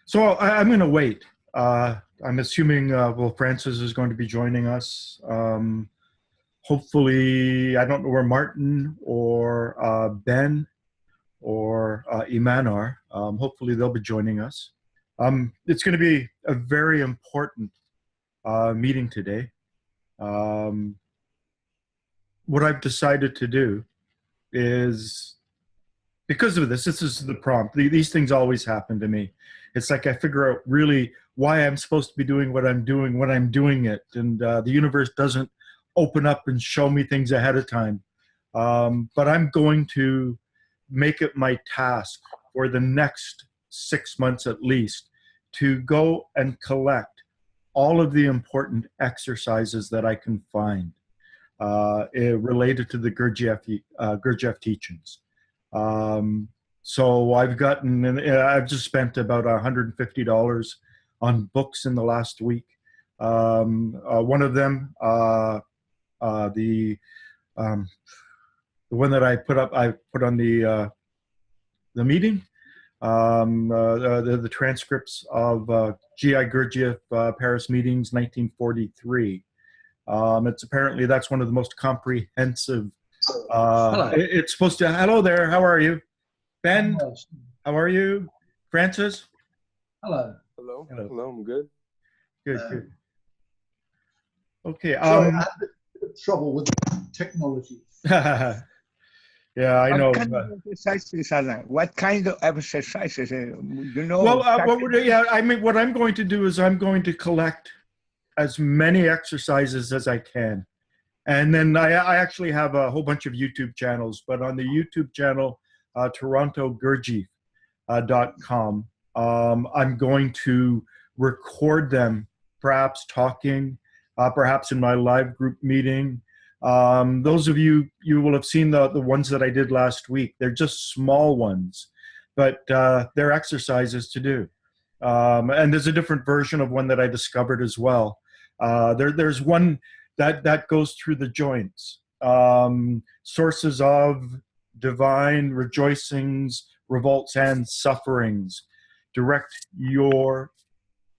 So I'm going to wait. I'm assuming, well, Francis is going to be joining us. Hopefully, I don't know where Martin or Ben or Iman are. Hopefully, they'll be joining us. It's going to be a very important meeting today. What I've decided to do is, because of this is the prompt. These things always happen to me. It's like I figure out really why I'm supposed to be doing what I'm doing when I'm doing it. And the universe doesn't open up and show me things ahead of time. But I'm going to make it my task for the next 6 months at least to go and collect all of the important exercises that I can find related to the Gurdjieff teachings. So I've just spent about $150 on books in the last week. One of them, the one that I put on the meeting, the transcripts of G.I. Gurdjieff Paris meetings, 1943. It's apparently that's one of the most comprehensive. It's supposed to. Hello there. How are you, Ben? Hello. How are you, Francis? Hello. Hello. Hello. Hello. I'm good. Good. Good. Okay. Sorry, I had a bit of trouble with technology. Yeah, I know. What kind of exercises are there? What kind of exercises? You know. Well, I mean, what I'm going to do is I'm going to collect as many exercises as I can. And then I actually have a whole bunch of YouTube channels, but on the YouTube channel, TorontoGurdjieff.com, I'm going to record them, perhaps talking, perhaps in my live group meeting. Those of you will have seen the ones that I did last week. They're just small ones, but they're exercises to do. And there's a different version of one that I discovered as well. There's one that goes through the joints, sources of divine rejoicings, revolts, and sufferings. Direct your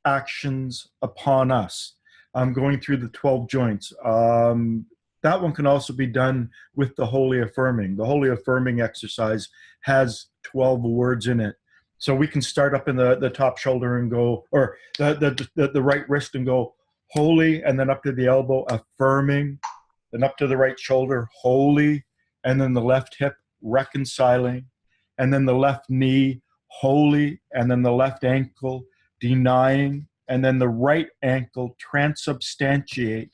actions upon us. I'm going through the 12 joints. That one can also be done with the holy affirming. The holy affirming exercise has 12 words in it. So we can start up in the top shoulder and go, or the right wrist and go, holy, and then up to the elbow, affirming, then up to the right shoulder, holy, and then the left hip, reconciling, and then the left knee, holy, and then the left ankle, denying, and then the right ankle, transubstantiate,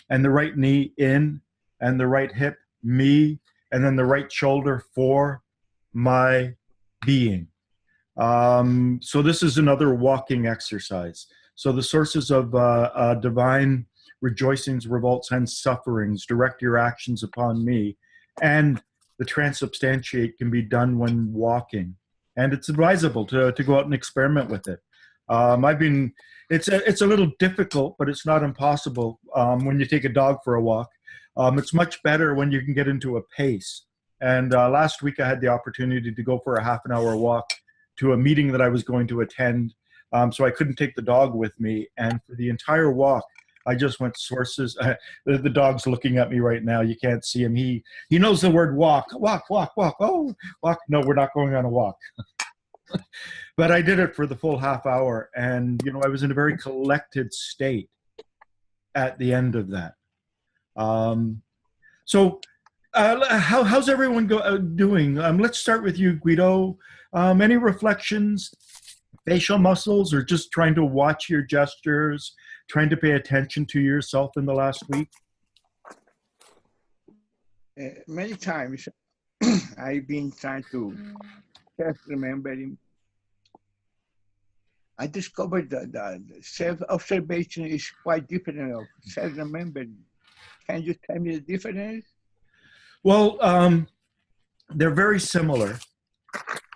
and the right knee, in, and the right hip, me, and then the right shoulder, for my being. So this is another walking exercise. So the sources of divine rejoicings, revolts, and sufferings, direct your actions upon me. And the transubstantiate can be done when walking. And it's advisable to go out and experiment with it. It's a little difficult, but it's not impossible when you take a dog for a walk. It's much better when you can get into a pace. And last week I had the opportunity to go for a half an hour walk to a meeting that I was going to attend. So I couldn't take the dog with me. And for the entire walk, I just went sources. The dog's looking at me right now. You can't see him. He knows the word walk. Walk, walk, walk. Oh, walk. No, we're not going on a walk. But I did it for the full half hour. And, I was in a very collected state at the end of that. How's everyone doing? Let's start with you, Guido. Any reflections? Facial muscles, or just trying to watch your gestures, trying to pay attention to yourself in the last week? Many times I've been trying to self-remembering. I discovered that self-observation is quite different of self-remembering. Can you tell me the difference? Well, they're very similar.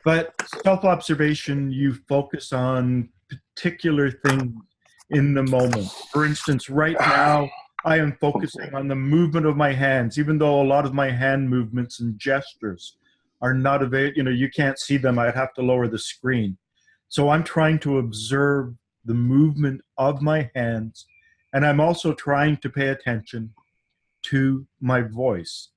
But self-observation, you focus on particular things in the moment. For instance, right now, I am focusing on the movement of my hands, even though a lot of my hand movements and gestures are not available. You can't see them. I'd have to lower the screen. So I'm trying to observe the movement of my hands, and I'm also trying to pay attention to my voice.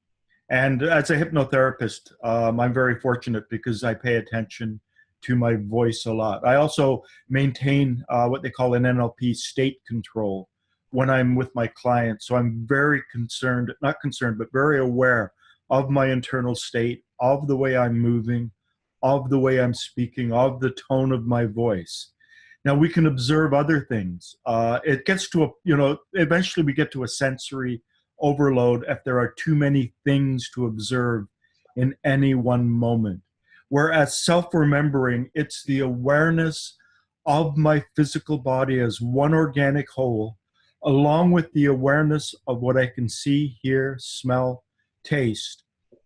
And as a hypnotherapist, I'm very fortunate because I pay attention to my voice a lot. I also maintain what they call an NLP state control when I'm with my clients. So I'm very concerned, not concerned, but very aware of my internal state, of the way I'm moving, of the way I'm speaking, of the tone of my voice. Now we can observe other things. It gets to a, eventually we get to a sensory overload if there are too many things to observe in any one moment. Whereas self-remembering, it's the awareness of my physical body as one organic whole, along with the awareness of what I can see, hear, smell, taste.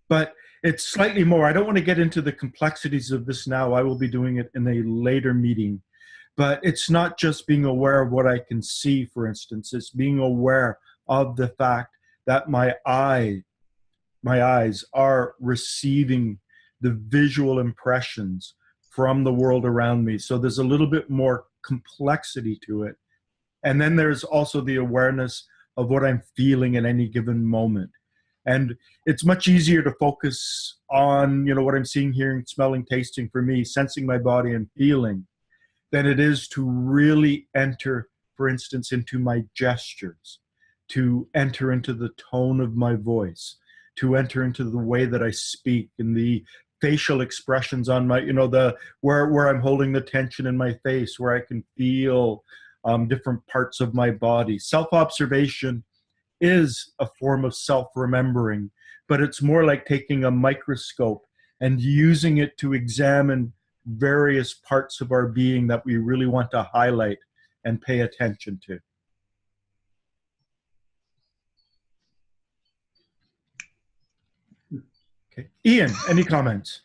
But it's slightly more. I don't want to get into the complexities of this now. I will be doing it in a later meeting. But it's not just being aware of what I can see, for instance. It's being aware of the fact that my eyes are receiving the visual impressions from the world around me. So there's a little bit more complexity to it. And then there's also the awareness of what I'm feeling at any given moment. And it's much easier to focus on, what I'm seeing, hearing, smelling, tasting for me, sensing my body and feeling, than it is to really enter, for instance, into my gestures, to enter into the tone of my voice, to enter into the way that I speak and the facial expressions on my, where I'm holding the tension in my face, where I can feel different parts of my body. Self-observation is a form of self-remembering, but it's more like taking a microscope and using it to examine various parts of our being that we really want to highlight and pay attention to. Okay. Ian, any comments?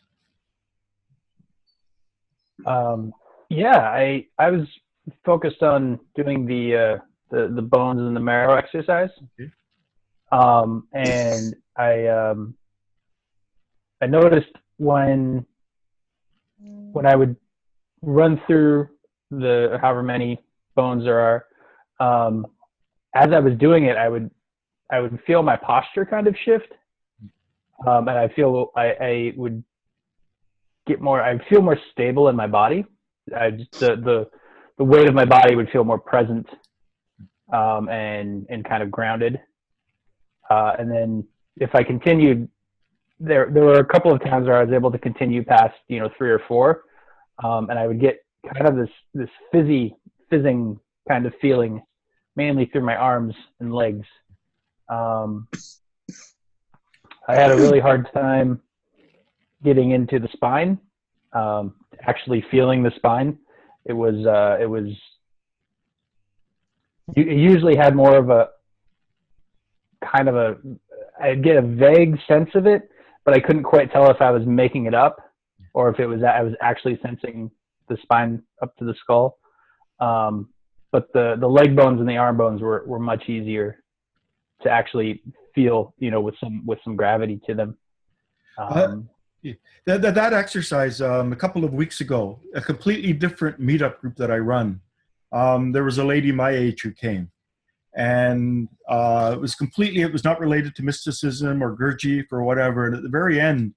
Yeah, I was focused on doing the bones and the marrow exercise. Okay. And I noticed when I would run through the however many bones there are, as I was doing it, I would feel my posture kind of shift, and I feel I would get more. I'd feel more stable in my body. The weight of my body would feel more present, and kind of grounded. And then if I continued, there were a couple of times where I was able to continue past 3 or 4, and I would get kind of this fizzing kind of feeling, mainly through my arms and legs. I had a really hard time getting into the spine, actually feeling the spine. It usually had more of a kind of I'd get a vague sense of it, but I couldn't quite tell if I was making it up or if it was I was actually sensing the spine up to the skull. But the leg bones and the arm bones were much easier to actually feel, with some gravity to them. That exercise, a couple of weeks ago, a completely different meetup group that I run, there was a lady my age who came, and it was not related to mysticism or Gurdjieff or whatever. And at the very end,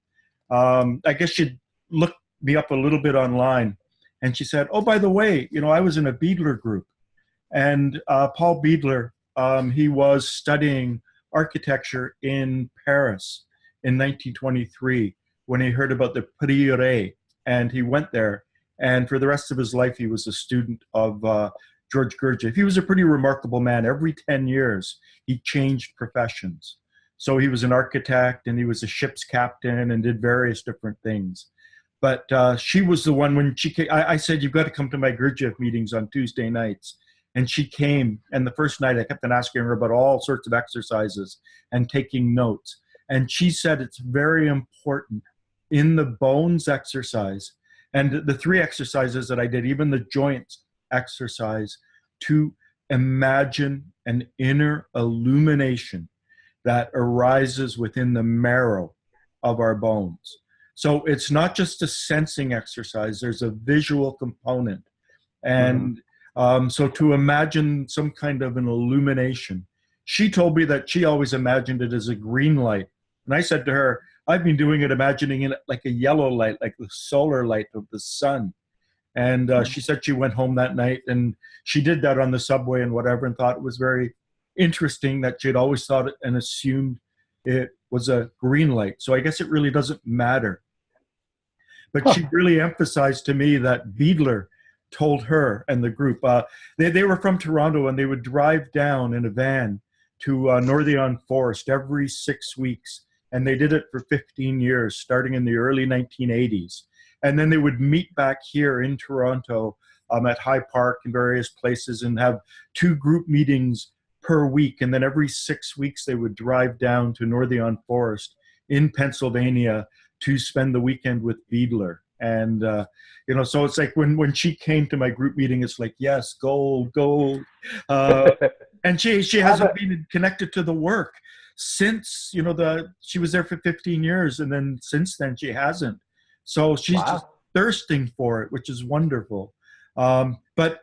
I guess she'd looked me up a little bit online, and she said, "Oh, by the way, I was in a Beadler group." And Paul Beadler, he was studying architecture in Paris in 1923 when he heard about the Prieuré, and he went there. And for the rest of his life, he was a student of George Gurdjieff. He was a pretty remarkable man. Every 10 years, he changed professions. So he was an architect, and he was a ship's captain, and did various different things. But she was the one, when she came, I said, "You've got to come to my Gurdjieff meetings on Tuesday nights." And she came, and the first night I kept on asking her about all sorts of exercises and taking notes. And she said it's very important in the bones exercise and the 3 exercises that I did, even the joints exercise, to imagine an inner illumination that arises within the marrow of our bones. So it's not just a sensing exercise, there's a visual component. And so to imagine some kind of an illumination, she told me that she always imagined it as a green light. And I said to her, I've been doing it, imagining it like a yellow light, like the solar light of the sun. And she said she went home that night and she did that on the subway and whatever, and thought it was very interesting that she had always thought it and assumed it was a green light. So I guess it really doesn't matter. But she really emphasized to me that Beadler told her and the group, they were from Toronto, and they would drive down in a van to Northern Forest every 6 weeks. And they did it for 15 years, starting in the early 1980s. And then they would meet back here in Toronto at High Park and various places and have 2 group meetings per week. And then every 6 weeks, they would drive down to Northern Forest in Pennsylvania to spend the weekend with Beadler. And, you know, so it's like when she came to my group meeting, it's like, yes, gold. And she hasn't been connected to the work since, you know, she was there for 15 years. And then since then, she hasn't. So she's just thirsting for it, which is wonderful. But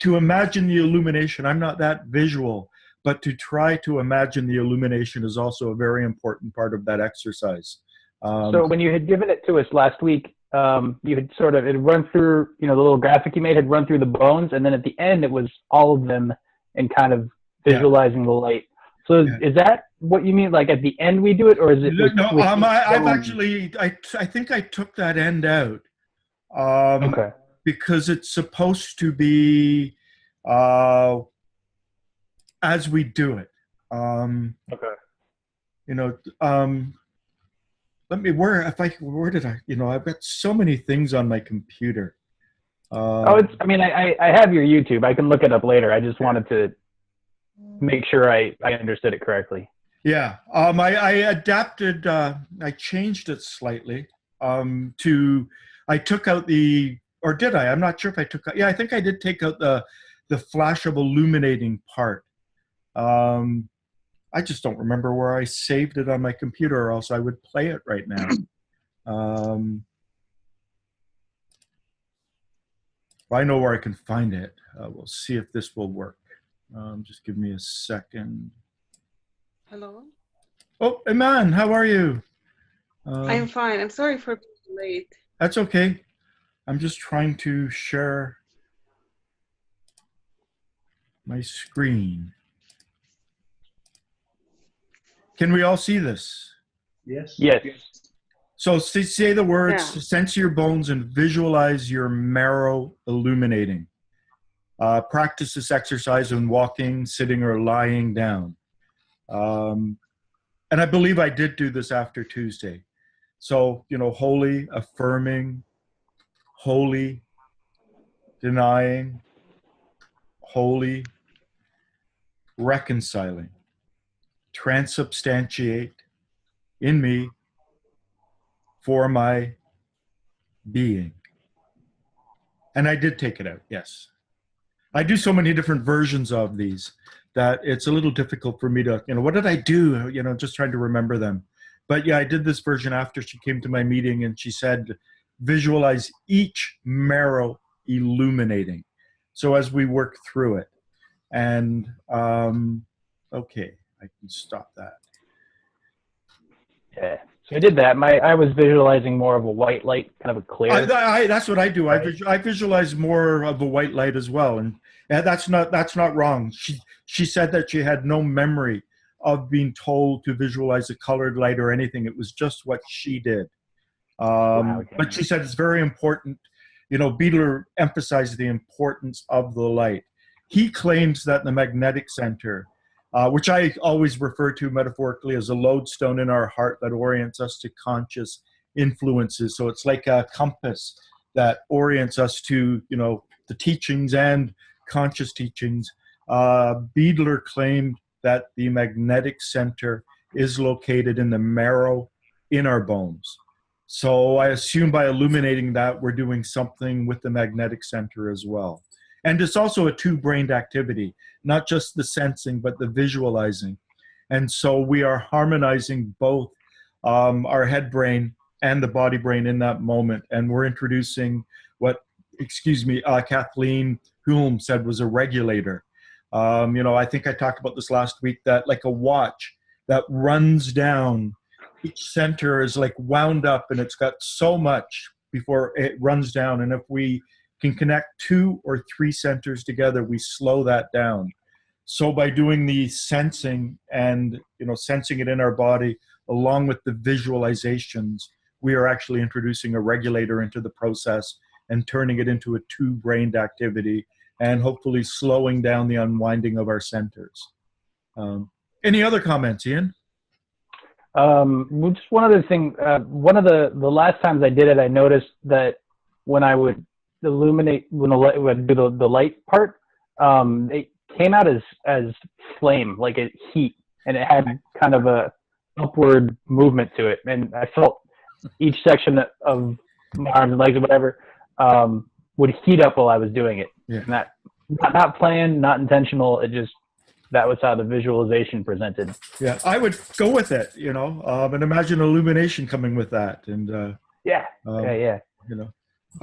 to imagine the illumination, I'm not that visual, but to try to imagine the illumination is also a very important part of that exercise. So when you had given it to us last week, you had sort of, it had run through, you know, the little graphic you made had run through the bones, and then at the end it was all of them and kind of visualizing the light. So is that what you mean? Like at the end we do it, or is it? No, I've actually, I think I took that end out. Because it's supposed to be as we do it. You know, where did I, you know, I've got so many things on my computer. I mean, I have your YouTube. I can look it up later. I just wanted to make sure I understood it correctly. Yeah. I adapted, I changed it slightly I took out or did I? I'm not sure if I took out, I think I did take out the flash of illuminating part. I just don't remember where I saved it on my computer, or else I would play it right now. I know where I can find it. We'll see if this will work. Just give me a second. Hello. Oh, Iman, how are you? I'm fine. I'm sorry for being late. That's okay. I'm just trying to share my screen. Can we all see this? Yes. Yes. So say the words, sense your bones and visualize your marrow illuminating. Practice this exercise when walking, sitting, or lying down. And I believe I did do this after Tuesday. So, you know, holy, affirming, holy, denying, holy, reconciling, transubstantiate in me for my being. And I did take it out, yes. I do so many different versions of these that it's a little difficult for me to, you know, what did I do? You know, just trying to remember them. But yeah, I did this version after she came to my meeting, and she said, visualize each marrow illuminating. So as we work through it. And, okay, I can stop that. Yeah. So I did that. I was visualizing more of a white light, kind of a clear. That's what I do. Right. I visualize more of a white light as well, and that's not wrong. She said that she had no memory of being told to visualize a colored light or anything. It was just what she did. But she said it's very important. You know, Beadler emphasized the importance of the light. He claims that the magnetic center, which I always refer to metaphorically as a lodestone in our heart that orients us to conscious influences. So it's like a compass that orients us to, you know, the teachings and conscious teachings. Beadler claimed that the magnetic center is located in the marrow in our bones. So I assume by illuminating that, we're doing something with the magnetic center as well. And it's also a two-brained activity, not just the sensing, but the visualizing. And so we are harmonizing both our head brain and the body brain in that moment. And we're introducing what, Kathleen Hulme said was a regulator. I think I talked about this last week, that like a watch that runs down, each center is like wound up and it's got so much before it runs down. And if we can connect 2 or 3 centers together, we slow that down. So by doing the sensing and, sensing it in our body, along with the visualizations, we are actually introducing a regulator into the process and turning it into a 2-brained activity, and hopefully slowing down the unwinding of our centers. Any other comments, Ian? Well, just one other thing. One of the last times I did it, I noticed that when I would illuminate, when I would do the light part, it came out as flame, like a heat, and it had kind of a upward movement to it. And I felt each section of my arms and legs or whatever would heat up while I was doing it. Yeah. And that, not planned, not intentional. It just, that was how the visualization presented. Yeah, I would go with it, and imagine illumination coming with that. And yeah. I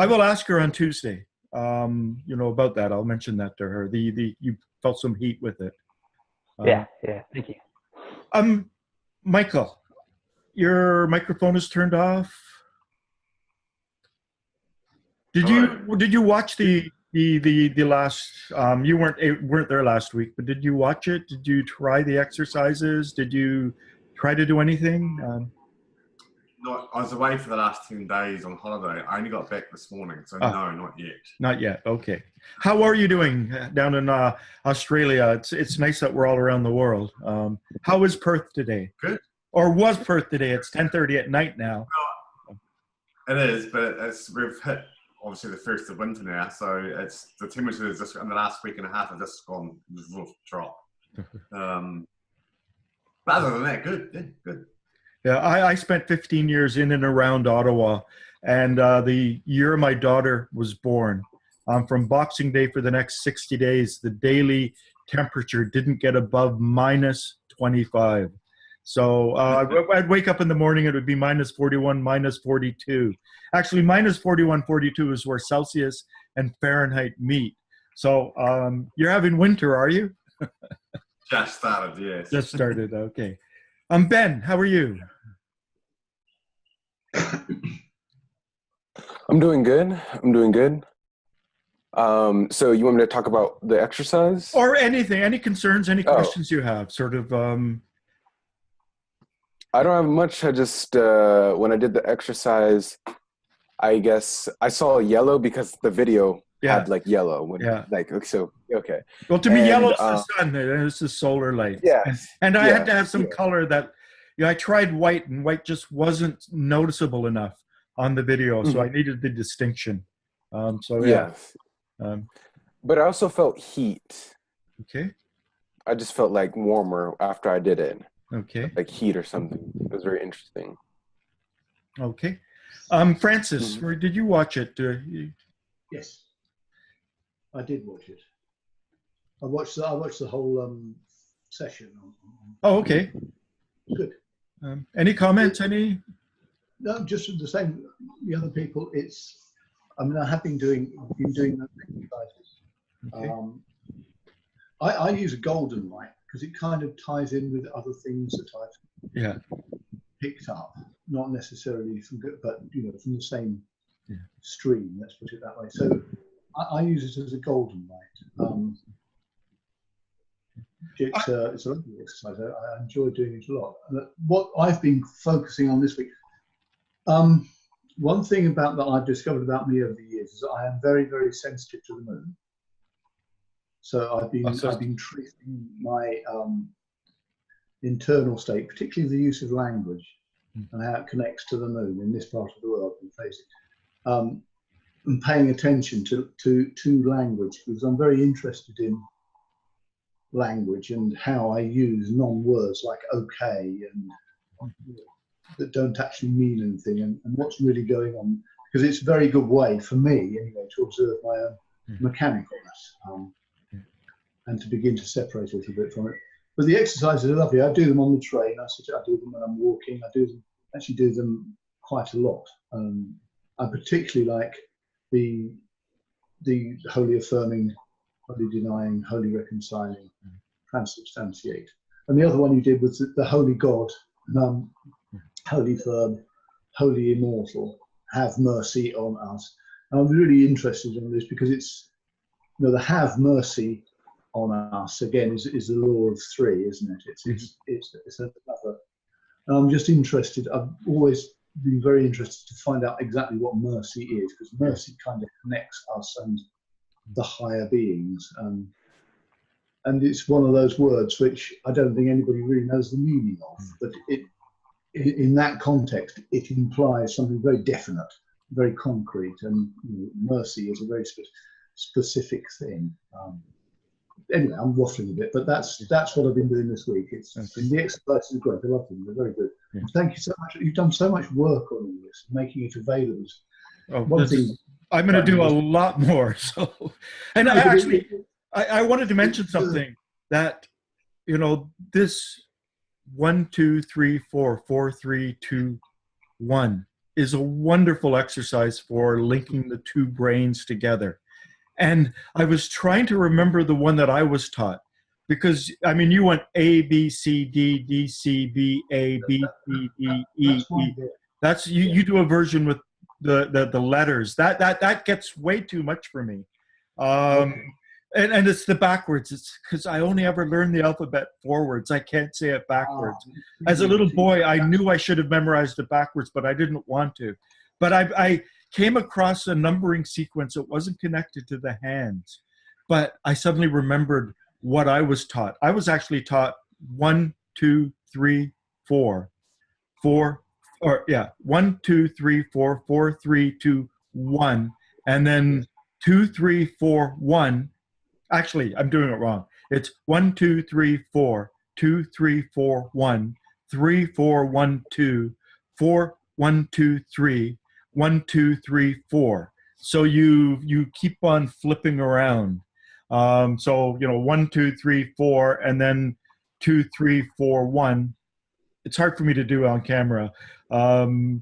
will ask her on Tuesday, about that. I'll mention that to her. You felt some heat with it. Yeah. Thank you. Michael, your microphone is turned off. Did you watch the last? You weren't there last week, but did you watch it? Did you try the exercises? Did you try to do anything? No, I was away for the last 10 days on holiday. I only got back this morning, so no, not yet. Not yet. Okay. How are you doing down in Australia? It's nice that we're all around the world. How is Perth today? Good. Or was Perth today? It's 10:30 at night now. It is, but we've hit obviously the first of winter now, so it's the temperature is just in the last week and a half have just gone drop. But other than that, good. Yeah, I spent 15 years in and around Ottawa, and the year my daughter was born, from Boxing Day for the next 60 days, the daily temperature didn't get above -25. So I'd wake up in the morning, it would be -41, -42. Actually, -41, -42 is where Celsius and Fahrenheit meet. So you're having winter, are you? Just started, yes. Just started, okay. Ben, how are you? I'm doing good. So you want me to talk about the exercise? Or anything, any concerns, any questions you have, sort of. I don't have much. I just, when I did the exercise, I guess I saw yellow because the video had like yellow. Okay. Well, to me, yellow's the sun. It's the solar light. Yeah. And I had to have some color that, I tried white, and white just wasn't noticeable enough on the video. So I needed the distinction. But I also felt heat. Okay. I just felt like warmer after I did it. Okay. Like heat or something. It was very interesting. Okay. Francis, did you watch it? Yes, I did watch it. I watched the whole session. Oh, okay. Good. Any comments? No, just the same. The other people. I have been doing those exercises. Okay. I use a golden light because it kind of ties in with other things that I've picked up, not necessarily from the same stream. Let's put it that way. So I use it as a golden light. It's a lovely exercise. I enjoy doing it a lot. What I've been focusing on this week, one thing that I've discovered about me over the years is that I am very, very sensitive to the moon. So I've been tracing my internal state, particularly the use of language and how it connects to the moon in this part of the world we face it, and paying attention to language, because I'm very interested in language and how I use non-words like okay and that don't actually mean anything, and what's really going on, because it's a very good way for me anyway to observe my own mechanicalness. And to begin to separate a little bit from it. But the exercises are lovely. I do them on the train. I do them when I'm walking. I do them quite a lot. I particularly like the wholly affirming, wholly denying, wholly reconciling, transubstantiate. And the other one you did was the holy God, holy firm, holy immortal, have mercy on us. And I'm really interested in this because it's, you know, the have mercy on us again is the law of three, isn't it? It's another. And I'm just interested. I've always been very interested to find out exactly what mercy is, because mercy kind of connects us and the higher beings. And it's one of those words which I don't think anybody really knows the meaning of, but in that context, it implies something very definite, very concrete, and mercy is a very specific thing. Anyway, I'm waffling a bit, but that's what I've been doing this week. The exercises are great. I love them. They're very good. Yeah. Thank you so much. You've done so much work on all this, making it available. I'm going to do a lot more. So, and I wanted to mention something that, this 1, 2, 3, 4, 4, 3, 2, 1 is a wonderful exercise for linking the two brains together. And I was trying to remember the one that I was taught, because you went A, B, C, D, D, C, B, A, B, C, D, E, E. That's you do a version with the letters. That gets way too much for me. And it's the backwards. It's because I only ever learned the alphabet forwards. I can't say it backwards. As a little boy, I knew I should have memorized it backwards, but I didn't want to. But I came across a numbering sequence that wasn't connected to the hands. But I suddenly remembered what I was taught. I was actually taught 1, 2, 3, 4, 4, 1, 2, 3, 4, 4, 3, 2, 1, and then 2, 3, 4, 1. Actually, I'm doing it wrong. It's 1, 2, 3, 4, 2, 3, 4, 1, 3, 4, 1, 2, 4, 1, 2, 3, 1, 2, 3, 4. So you keep on flipping around. So 1, 2, 3, 4, and then 2, 3, 4, 1. It's hard for me to do on camera. 2,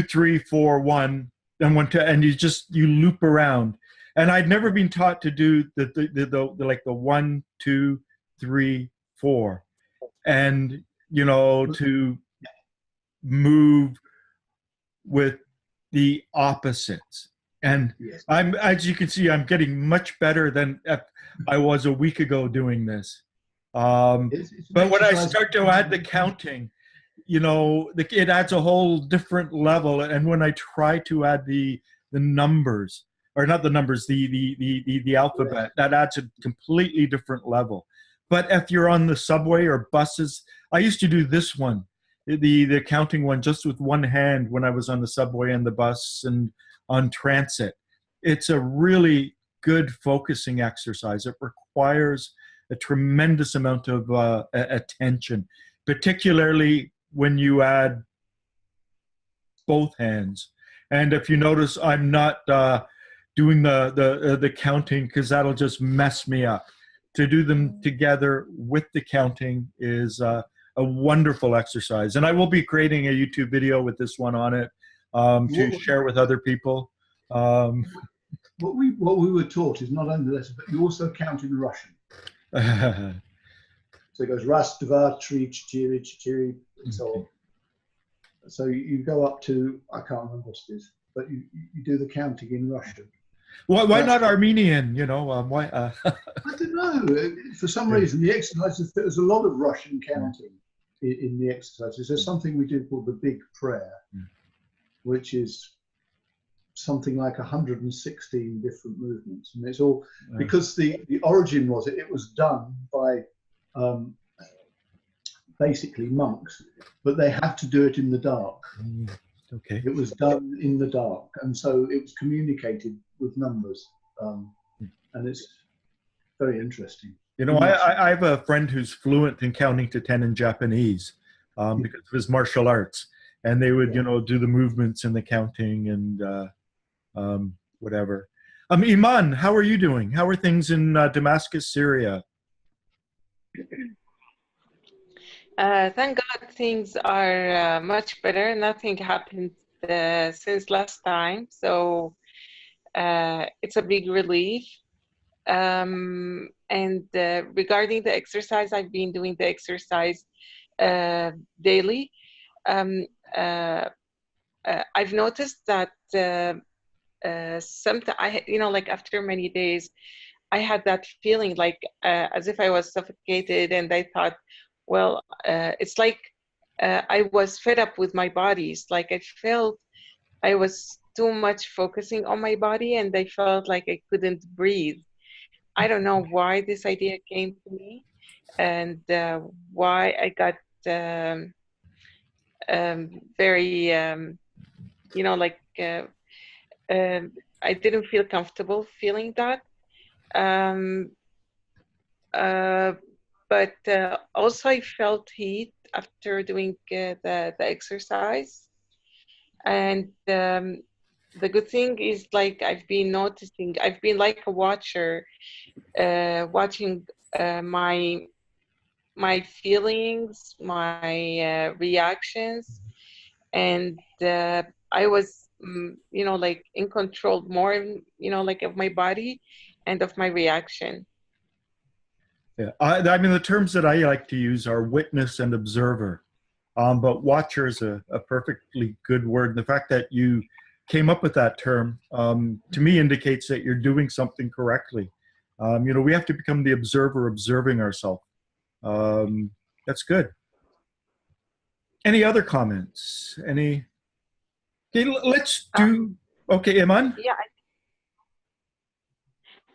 3, 4, 1, and 1, 2, and you loop around. And I'd never been taught to do the 1, 2, 3, 4, and to move with the opposites. And as you can see, I'm getting much better than I was a week ago doing this. But when I start to add the counting, it adds a whole different level. And when I try to add the numbers, or not the numbers, the alphabet, that adds a completely different level. But if you're on the subway or buses, I used to do this one, the counting one, just with one hand when I was on the subway and the bus and on transit. It's a really good focusing exercise. It requires a tremendous amount of attention, particularly when you add both hands. And if you notice, I'm not doing the counting, because that'll just mess me up. To do them together with the counting is a wonderful exercise. And I will be creating a YouTube video with this one on it to share with other people. What we were taught is not only this, but you also count in Russian. So it goes ras, dva, tri, chiri, chiri, and so on. So you go up to, I can't remember what it is, but you do the counting in Russian. Why not Armenian? Why? I don't know. For some reason, the exercises, there's a lot of Russian counting in the exercises. There's something we do called the Big Prayer, which is something like 116 different movements, and it's all because the origin was it was done by basically monks, but they had to do it in the dark. Okay. It was done in the dark, and so it was communicated with numbers, and it's very interesting. I have a friend who's fluent in counting to 10 in Japanese because of his martial arts, and they would do the movements and the counting and whatever. Iman, how are you doing? How are things in Damascus, Syria? Thank God things are much better. Nothing happened since last time, so it's a big relief. And regarding the exercise, I've been doing the exercise daily. I've noticed that sometimes, like after many days, I had that feeling like as if I was suffocated, and I thought, well, it's like I was fed up with my body. It's like I felt I was too much focusing on my body, and I felt like I couldn't breathe. I don't know why this idea came to me, and why I got very, like I didn't feel comfortable feeling that. Um, but also I felt heat after doing the exercise. And the good thing is, like, I've been noticing, I've been like a watcher, watching my feelings, my reactions, and I was, like in control more, like of my body and of my reaction. Yeah, I mean, the terms that I like to use are witness and observer, but watcher is a perfectly good word. And the fact that you came up with that term, to me, indicates that you're doing something correctly. We have to become the observer observing ourselves. That's good. Any other comments? Any? Okay, let's do. Okay, Iman? Yeah,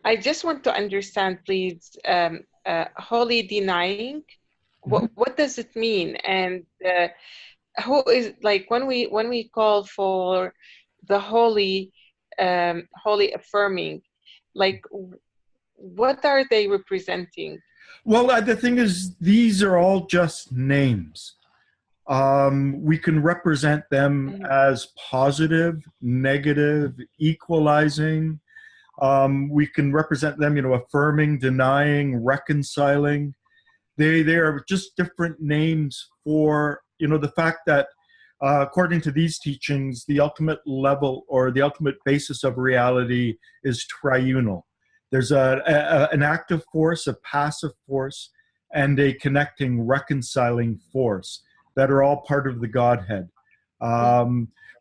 I just want to understand, please, holy denying. What does it mean? And who is, like, when we call for the holy, holy affirming, like, what are they representing? Well, the thing is, these are all just names. We can represent them as positive, negative, equalizing. We can represent them, affirming, denying, reconciling. They are just different names for, the fact that according to these teachings, the ultimate level or the ultimate basis of reality is triunal. There's an active force, a passive force, and a connecting, reconciling force that are all part of the Godhead.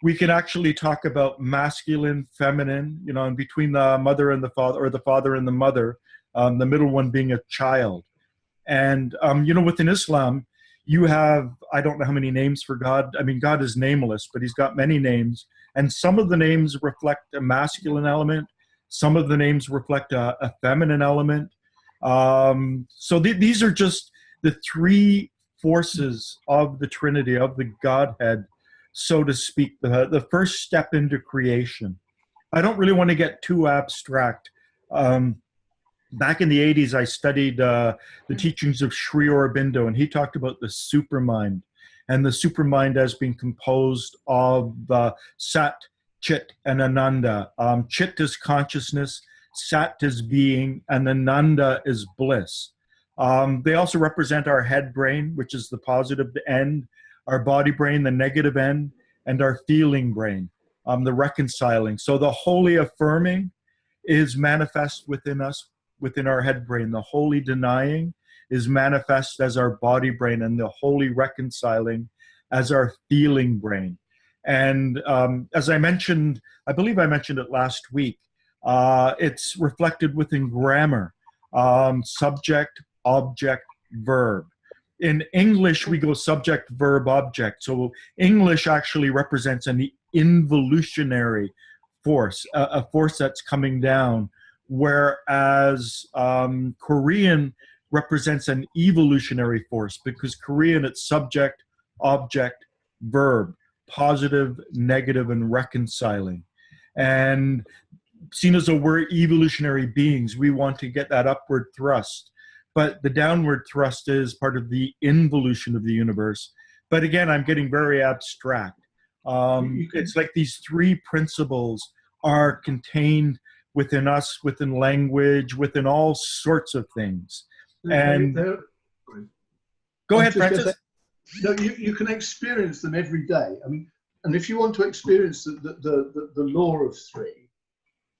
We can actually talk about masculine, feminine, and between the mother and the father, or the father and the mother, the middle one being a child. And, within Islam, you have, I don't know how many names for God. I mean, God is nameless, but he's got many names. And some of the names reflect a masculine element. Some of the names reflect a feminine element. So these are just the three forces of the Trinity, of the Godhead, so to speak, the first step into creation. I don't really want to get too abstract. Back in the 80s, I studied the teachings of Sri Aurobindo, and he talked about the supermind, and the supermind as being composed of Sat, Chit, and Ananda. Chit is consciousness, Sat is being, and Ananda is bliss. They also represent our head brain, which is the positive end, our body brain, the negative end, and our feeling brain, the reconciling. So the holy affirming is manifest within us, within our head brain. The holy denying is manifest as our body brain, and the holy reconciling as our feeling brain. And as I mentioned, I believe I mentioned it last week, it's reflected within grammar, subject, object, verb. In English, we go subject, verb, object. So English actually represents an involutionary force, a force that's coming down, whereas Korean represents an evolutionary force, because Korean, it's subject, object, verb, positive, negative, and reconciling. And seen as though we're evolutionary beings, we want to get that upward thrust. But the downward thrust is part of the involution of the universe. But again, I'm getting very abstract. It's like these three principles are contained within us, within language, within all sorts of things. And go ahead, Francis. No, you can experience them every day. I mean, and if you want to experience the law of three,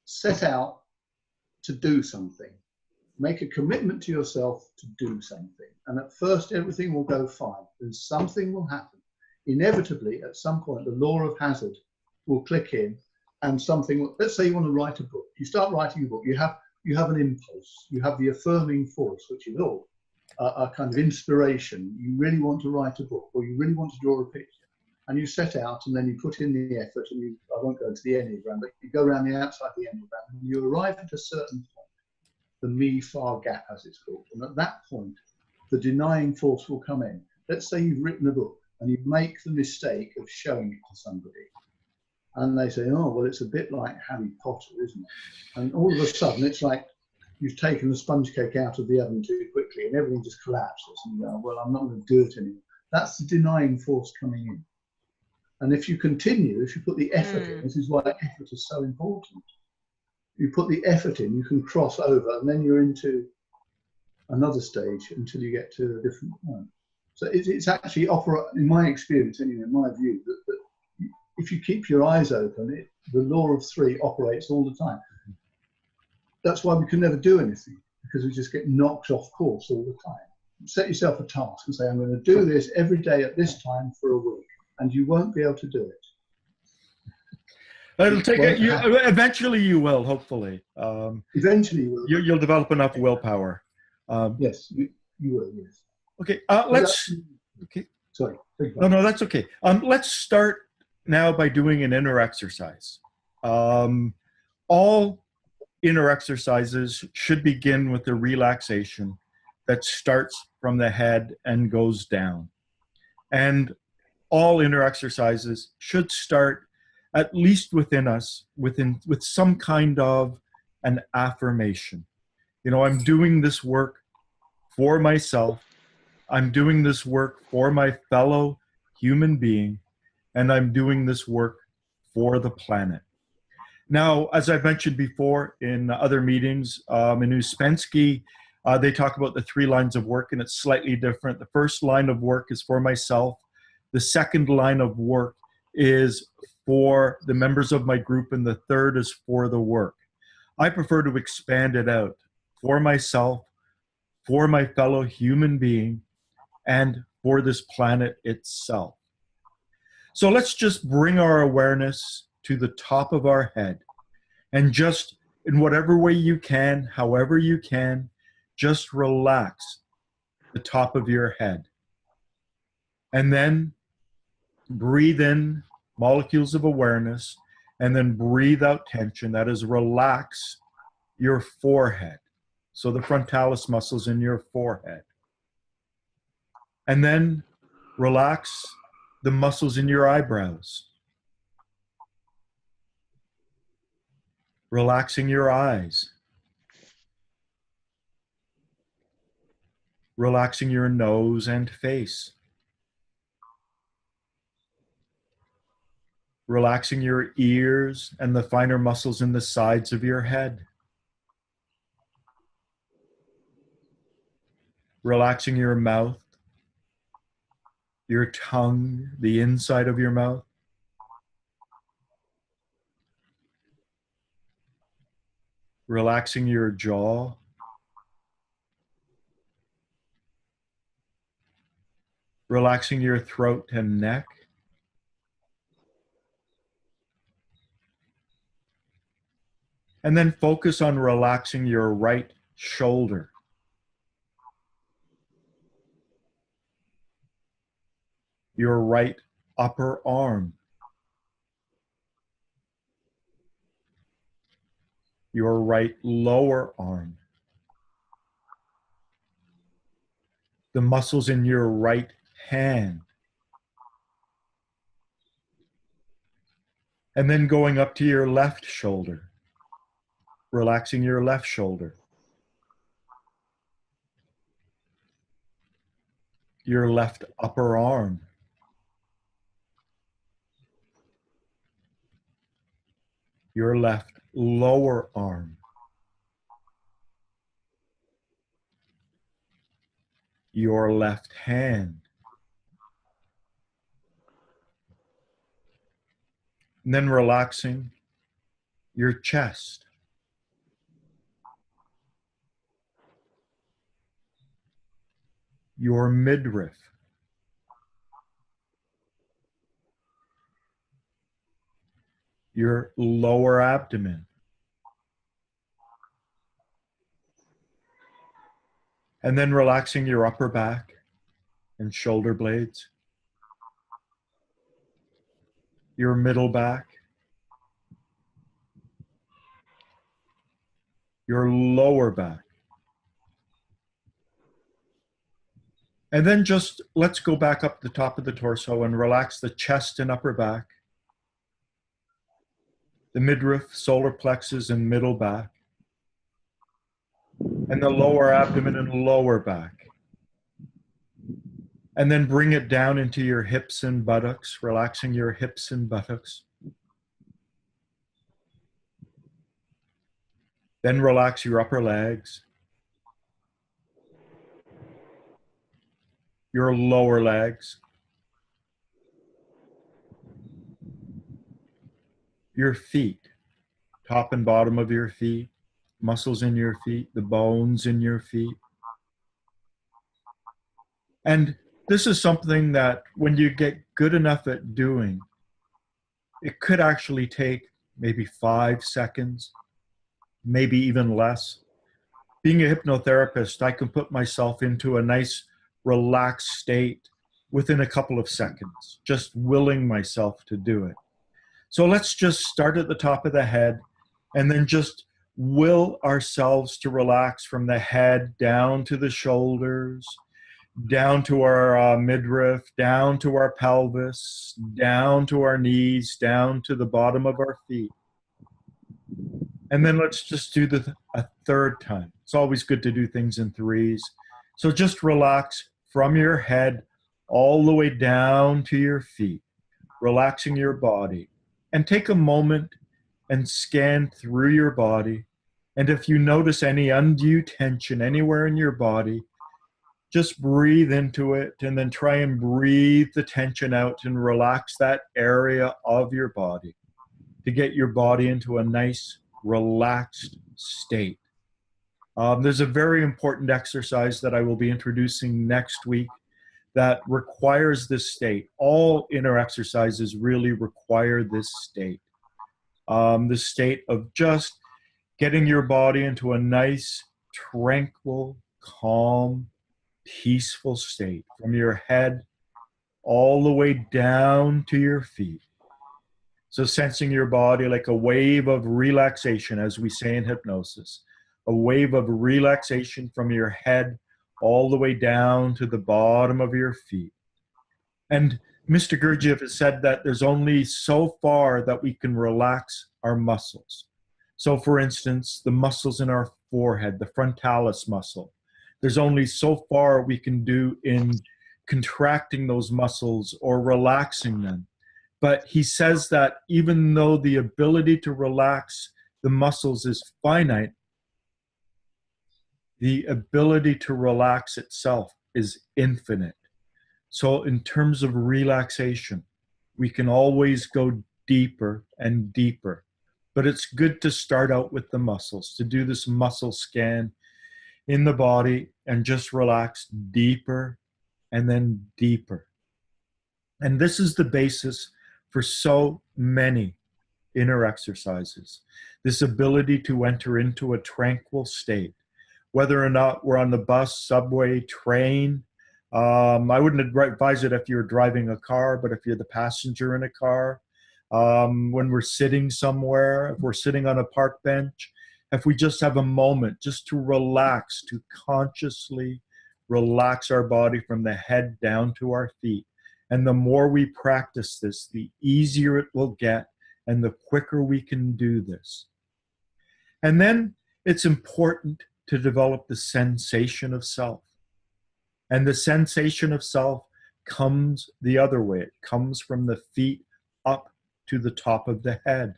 set out to do something. Make a commitment to yourself to do something. And at first, everything will go fine. Then something will happen. Inevitably, at some point, the law of hazard will click in, and something. Let's say you want to write a book. You start writing a book. You have an impulse. You have the affirming force, which is all a kind of inspiration. You really want to write a book, or you really want to draw a picture, and you set out, and then you put in the effort. And I won't go into the Enneagram, but you go around the outside of the Enneagram, and you arrive at a certain point. The me-far gap, as it's called. And at that point, the denying force will come in. Let's say you've written a book and you make the mistake of showing it to somebody. And they say, oh, well, it's a bit like Harry Potter, isn't it? And all of a sudden, it's like you've taken the sponge cake out of the oven too quickly and everything just collapses. And you go, well, I'm not going to do it anymore. That's the denying force coming in. And if you continue, if you put the effort in, this is why effort is so important. You put the effort in, you can cross over, and then you're into another stage until you get to a different point. So it's actually, in my experience, anyway, in my view, that if you keep your eyes open, the law of three operates all the time. That's why we can never do anything, because we just get knocked off course all the time. Set yourself a task and say, I'm going to do this every day at this time for a week, and you won't be able to do it. It'll take eventually you will, hopefully. Eventually you will. You'll develop enough willpower. Yes, you will, yes. Okay, okay. Sorry. No, that's okay. Let's start now by doing an inner exercise. All inner exercises should begin with a relaxation that starts from the head and goes down. And all inner exercises should start at least within us, with some kind of an affirmation. You know, I'm doing this work for myself. I'm doing this work for my fellow human being, and I'm doing this work for the planet. Now, as I've mentioned before in other meetings, in Uspensky, they talk about the 3 lines of work, and it's slightly different. The first line of work is for myself. The second line of work is for the members of my group, and the third is for the work. I prefer to expand it out for myself, for my fellow human being, and for this planet itself. So let's just bring our awareness to the top of our head, and just in whatever way you can, however you can, just relax the top of your head. And then breathe in molecules of awareness, and then breathe out tension. That is, relax your forehead. So the frontalis muscles in your forehead. And then relax the muscles in your eyebrows. Relaxing your eyes. Relaxing your nose and face. Relaxing your ears and the finer muscles in the sides of your head. Relaxing your mouth, your tongue, the inside of your mouth. Relaxing your jaw. Relaxing your throat and neck. And then focus on relaxing your right shoulder. Your right upper arm. Your right lower arm. The muscles in your right hand. And then going up to your left shoulder. Relaxing your left shoulder. Your left upper arm. Your left lower arm. Your left hand. And then relaxing your chest. Your midriff. Your lower abdomen. And then relaxing your upper back and shoulder blades. Your middle back. Your lower back. And then just let's go back up the top of the torso and relax the chest and upper back, the midriff, solar plexus, and middle back, and the lower abdomen and lower back. And then bring it down into your hips and buttocks, relaxing your hips and buttocks. Then relax your upper legs, your lower legs, your feet, top and bottom of your feet, muscles in your feet, the bones in your feet. And this is something that when you get good enough at doing, it could actually take maybe 5 seconds, maybe even less. Being a hypnotherapist, I can put myself into a nice relaxed state within a couple of seconds, just willing myself to do it. So let's just start at the top of the head and then just will ourselves to relax from the head down to the shoulders, down to our midriff, down to our pelvis, down to our knees, down to the bottom of our feet. And then let's just do a third time. It's always good to do things in threes. So just relax from your head all the way down to your feet, relaxing your body. And take a moment and scan through your body. And if you notice any undue tension anywhere in your body, just breathe into it and then try and breathe the tension out and relax that area of your body to get your body into a nice, relaxed state. There's a very important exercise that I will be introducing next week that requires this state. All inner exercises really require this state. The state of just getting your body into a nice, tranquil, calm, peaceful state from your head all the way down to your feet. So sensing your body like a wave of relaxation, as we say in hypnosis, a wave of relaxation from your head all the way down to the bottom of your feet. And Mr. Gurdjieff has said that there's only so far that we can relax our muscles. So for instance, the muscles in our forehead, the frontalis muscle, there's only so far we can do in contracting those muscles or relaxing them. But he says that even though the ability to relax the muscles is finite, the ability to relax itself is infinite. So in terms of relaxation, we can always go deeper and deeper. But it's good to start out with the muscles, to do this muscle scan in the body and just relax deeper and then deeper. And this is the basis for so many inner exercises, this ability to enter into a tranquil state. Whether or not we're on the bus, subway, train, I wouldn't advise it if you're driving a car, but if you're the passenger in a car, when we're sitting somewhere, if we're sitting on a park bench, if we just have a moment just to relax, to consciously relax our body from the head down to our feet. And the more we practice this, the easier it will get and the quicker we can do this. And then it's important to develop the sensation of self. And the sensation of self comes the other way. It comes from the feet up to the top of the head.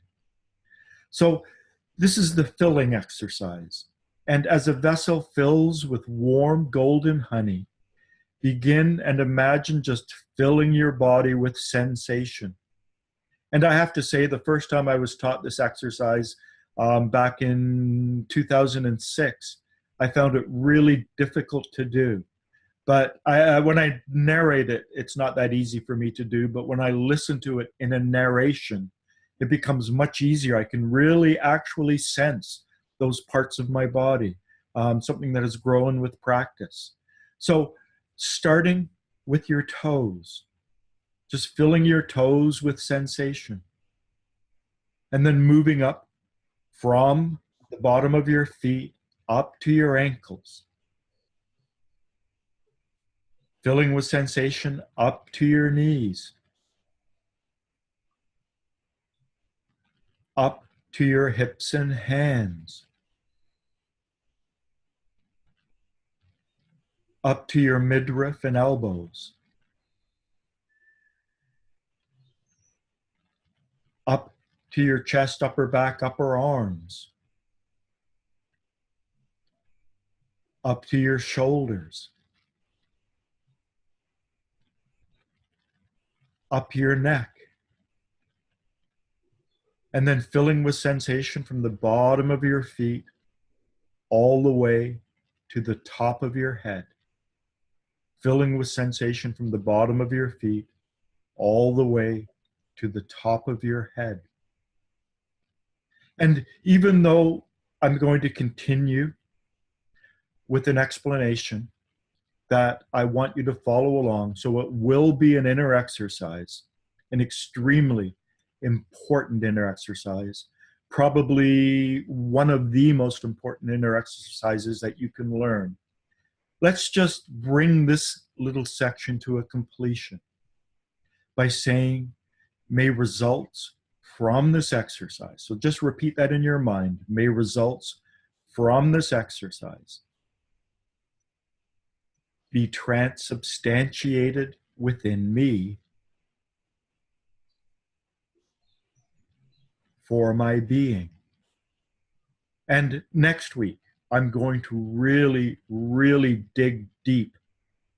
So this is the filling exercise. And as a vessel fills with warm golden honey, begin and imagine just filling your body with sensation. And I have to say, the first time I was taught this exercise back in 2006, I found it really difficult to do. But when I narrate it, it's not that easy for me to do. But when I listen to it in a narration, it becomes much easier. I can really actually sense those parts of my body, something that has grown with practice. So starting with your toes, just filling your toes with sensation, and then moving up from the bottom of your feet up to your ankles, filling with sensation up to your knees, up to your hips and hands, up to your midriff and elbows, up to your chest, upper back, upper arms, up to your shoulders, up your neck, and then filling with sensation from the bottom of your feet all the way to the top of your head. Filling with sensation from the bottom of your feet all the way to the top of your head. And even though I'm going to continue with an explanation that I want you to follow along, so it will be an inner exercise, an extremely important inner exercise, probably one of the most important inner exercises that you can learn. Let's just bring this little section to a completion by saying, may results from this exercise, so just repeat that in your mind, may results from this exercise be transubstantiated within me for my being. And next week, I'm going to really, really dig deep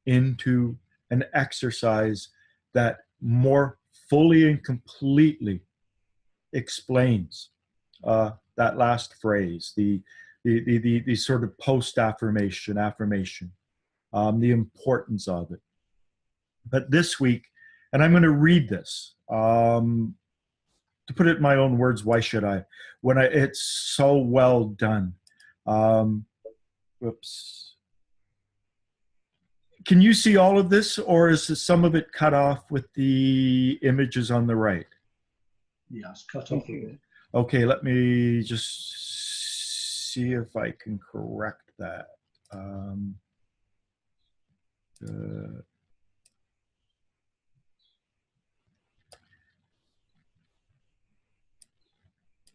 into an exercise that more fully and completely explains that last phrase, the sort of post-affirmation, the importance of it. But this week, and I'm going to read this, to put it in my own words, why should I? It's so well done. Whoops. Can you see all of this, or is some of it cut off with the images on the right? Yeah, it's cut off a bit. Okay, let me just see if I can correct that.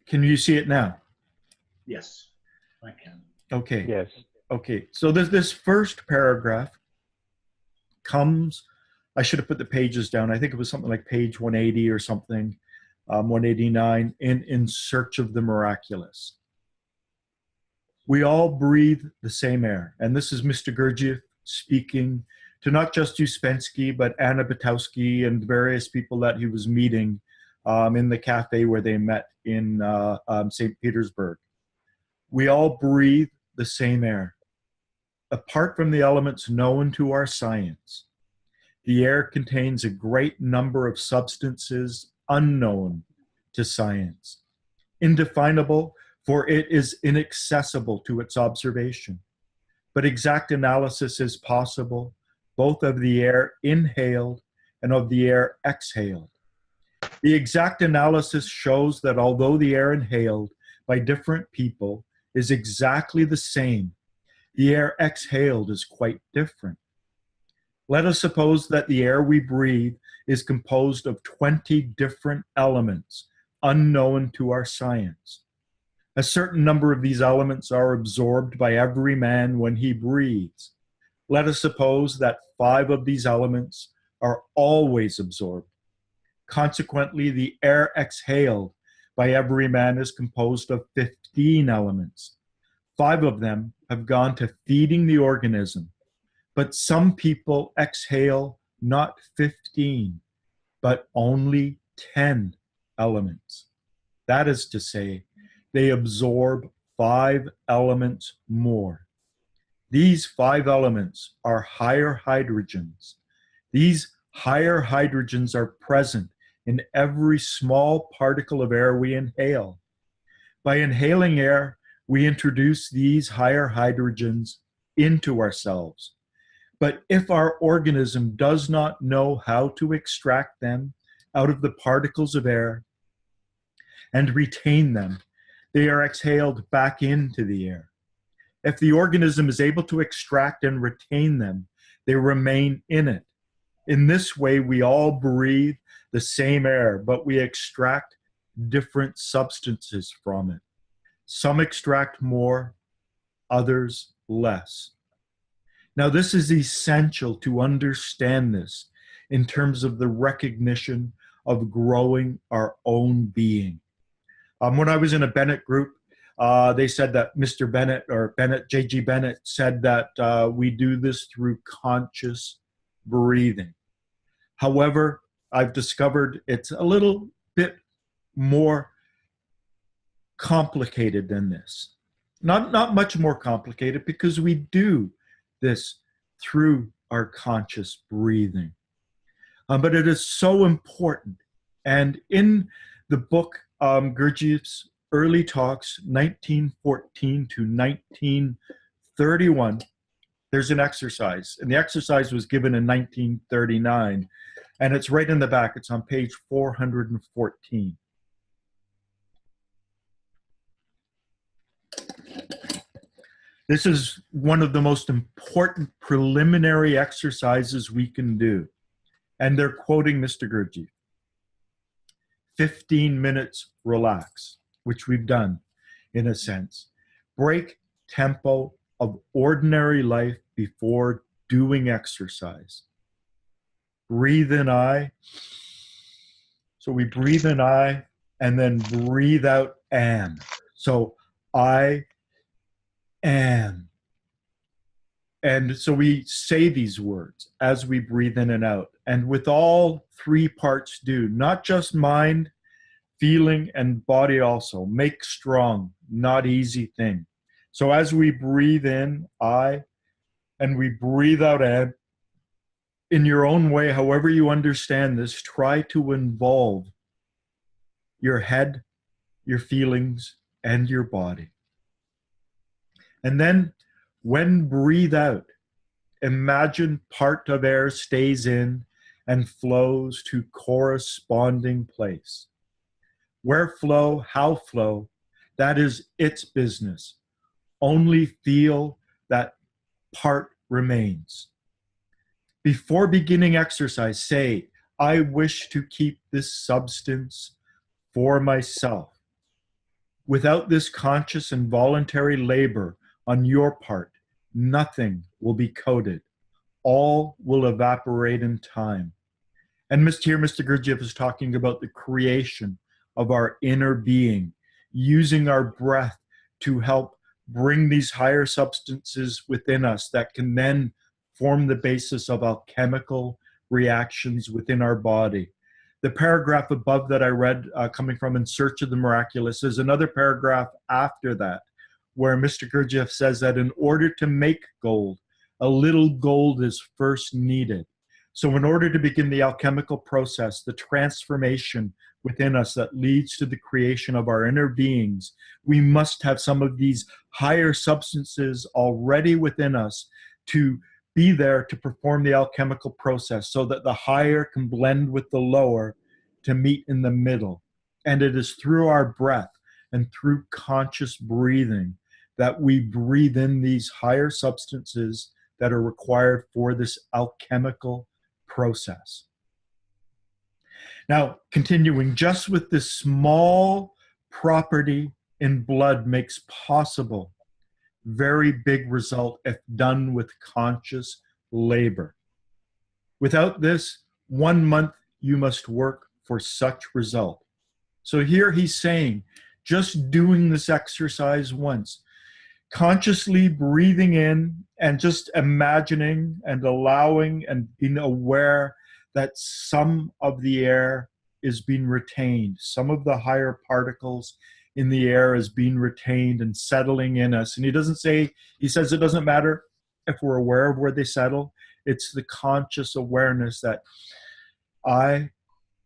Can you see it now? Yes, I can. Okay. Yes. Okay, so this first paragraph comes, I should have put the pages down. I think it was something like page 180 or something, 189, in Search of the Miraculous. We all breathe the same air. And this is Mr. Gurdjieff speaking to not just Uspensky, but Anna Butowski and various people that he was meeting in the cafe where they met in St. Petersburg. We all breathe the same air. Apart from the elements known to our science, the air contains a great number of substances unknown to science, indefinable, for it is inaccessible to its observation. But exact analysis is possible, both of the air inhaled and of the air exhaled. The exact analysis shows that although the air inhaled by different people is exactly the same, the air exhaled is quite different. Let us suppose that the air we breathe is composed of 20 different elements unknown to our science. A certain number of these elements are absorbed by every man when he breathes. Let us suppose that 5 of these elements are always absorbed. Consequently, the air exhaled by every man is composed of 15 elements. 5 of them have gone to feeding the organism, but some people exhale not 15, but only 10 elements. That is to say, they absorb 5 elements more. These 5 elements are higher hydrogens. These higher hydrogens are present in every small particle of air we inhale. By inhaling air, we introduce these higher hydrogens into ourselves. But if our organism does not know how to extract them out of the particles of air and retain them, they are exhaled back into the air. If the organism is able to extract and retain them, they remain in it. In this way, we all breathe the same air, but we extract different substances from it. Some extract more, others less. Now, this is essential to understand this in terms of the recognition of growing our own being. When I was in a Bennett group, they said that Mr. Bennett, or Bennett, J.G. Bennett, said that we do this through conscious breathing. However, I've discovered it's a little bit more complicated than this. Not much more complicated, because we do this through our conscious breathing. But it is so important. And in the book, Gurdjieff's Early Talks, 1914 to 1931, there's an exercise. And the exercise was given in 1939. And it's right in the back. It's on page 414. This is one of the most important preliminary exercises we can do. And they're quoting Mr. Gurdjieff. 15 minutes, relax, which we've done in a sense. Break tempo of ordinary life before doing exercise. Breathe in I. So we breathe in I and then breathe out am. So I am. And so we say these words as we breathe in and out. And with all 3 parts do, not just mind, feeling, and body also. Make strong, not easy thing. So as we breathe in, I, and we breathe out, am, in your own way, however you understand this, try to involve your head, your feelings, and your body. And then when breathe out, imagine part of air stays in and flows to corresponding place. Where flow, how flow, that is its business. Only feel that part remains. Before beginning exercise, say, I wish to keep this substance for myself. Without this conscious and voluntary labor on your part, nothing will be coded. All will evaporate in time. And here Mr. Gurdjieff is talking about the creation of our inner being, using our breath to help bring these higher substances within us that can then form the basis of alchemical reactions within our body. The paragraph above that I read, coming from In Search of the Miraculous, is another paragraph after that, where Mr. Gurdjieff says that in order to make gold, a little gold is first needed. So in order to begin the alchemical process, the transformation within us that leads to the creation of our inner beings, we must have some of these higher substances already within us to be there to perform the alchemical process, so that the higher can blend with the lower to meet in the middle. And it is through our breath and through conscious breathing that we breathe in these higher substances that are required for this alchemical process. Now, continuing, just with this small property in blood makes possible very big result if done with conscious labor. Without this, 1 month you must work for such result. So here he's saying, just doing this exercise once, consciously breathing in and just imagining and allowing and being aware that some of the air is being retained. Some of the higher particles in the air is being retained and settling in us. And he says it doesn't matter if we're aware of where they settle. It's the conscious awareness that I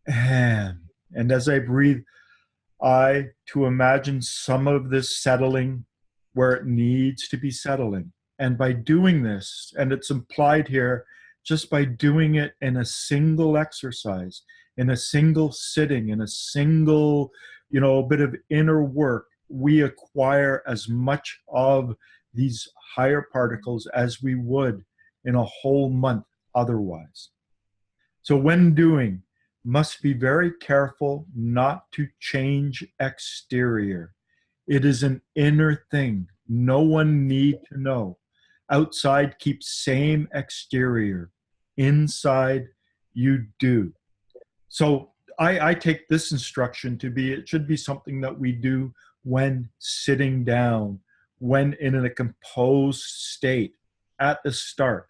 am. And as I breathe, to imagine some of this settling where it needs to be settling. And by doing this, and it's implied here, just by doing it in a single exercise, in a single sitting, in a single, bit of inner work, we acquire as much of these higher particles as we would in a whole month otherwise. So when doing, must be very careful not to change exterior. It is an inner thing. No one need to know. Outside, keep same exterior. Inside, you do. So I take this instruction to be, it should be something that we do when sitting down, when in a composed state at the start.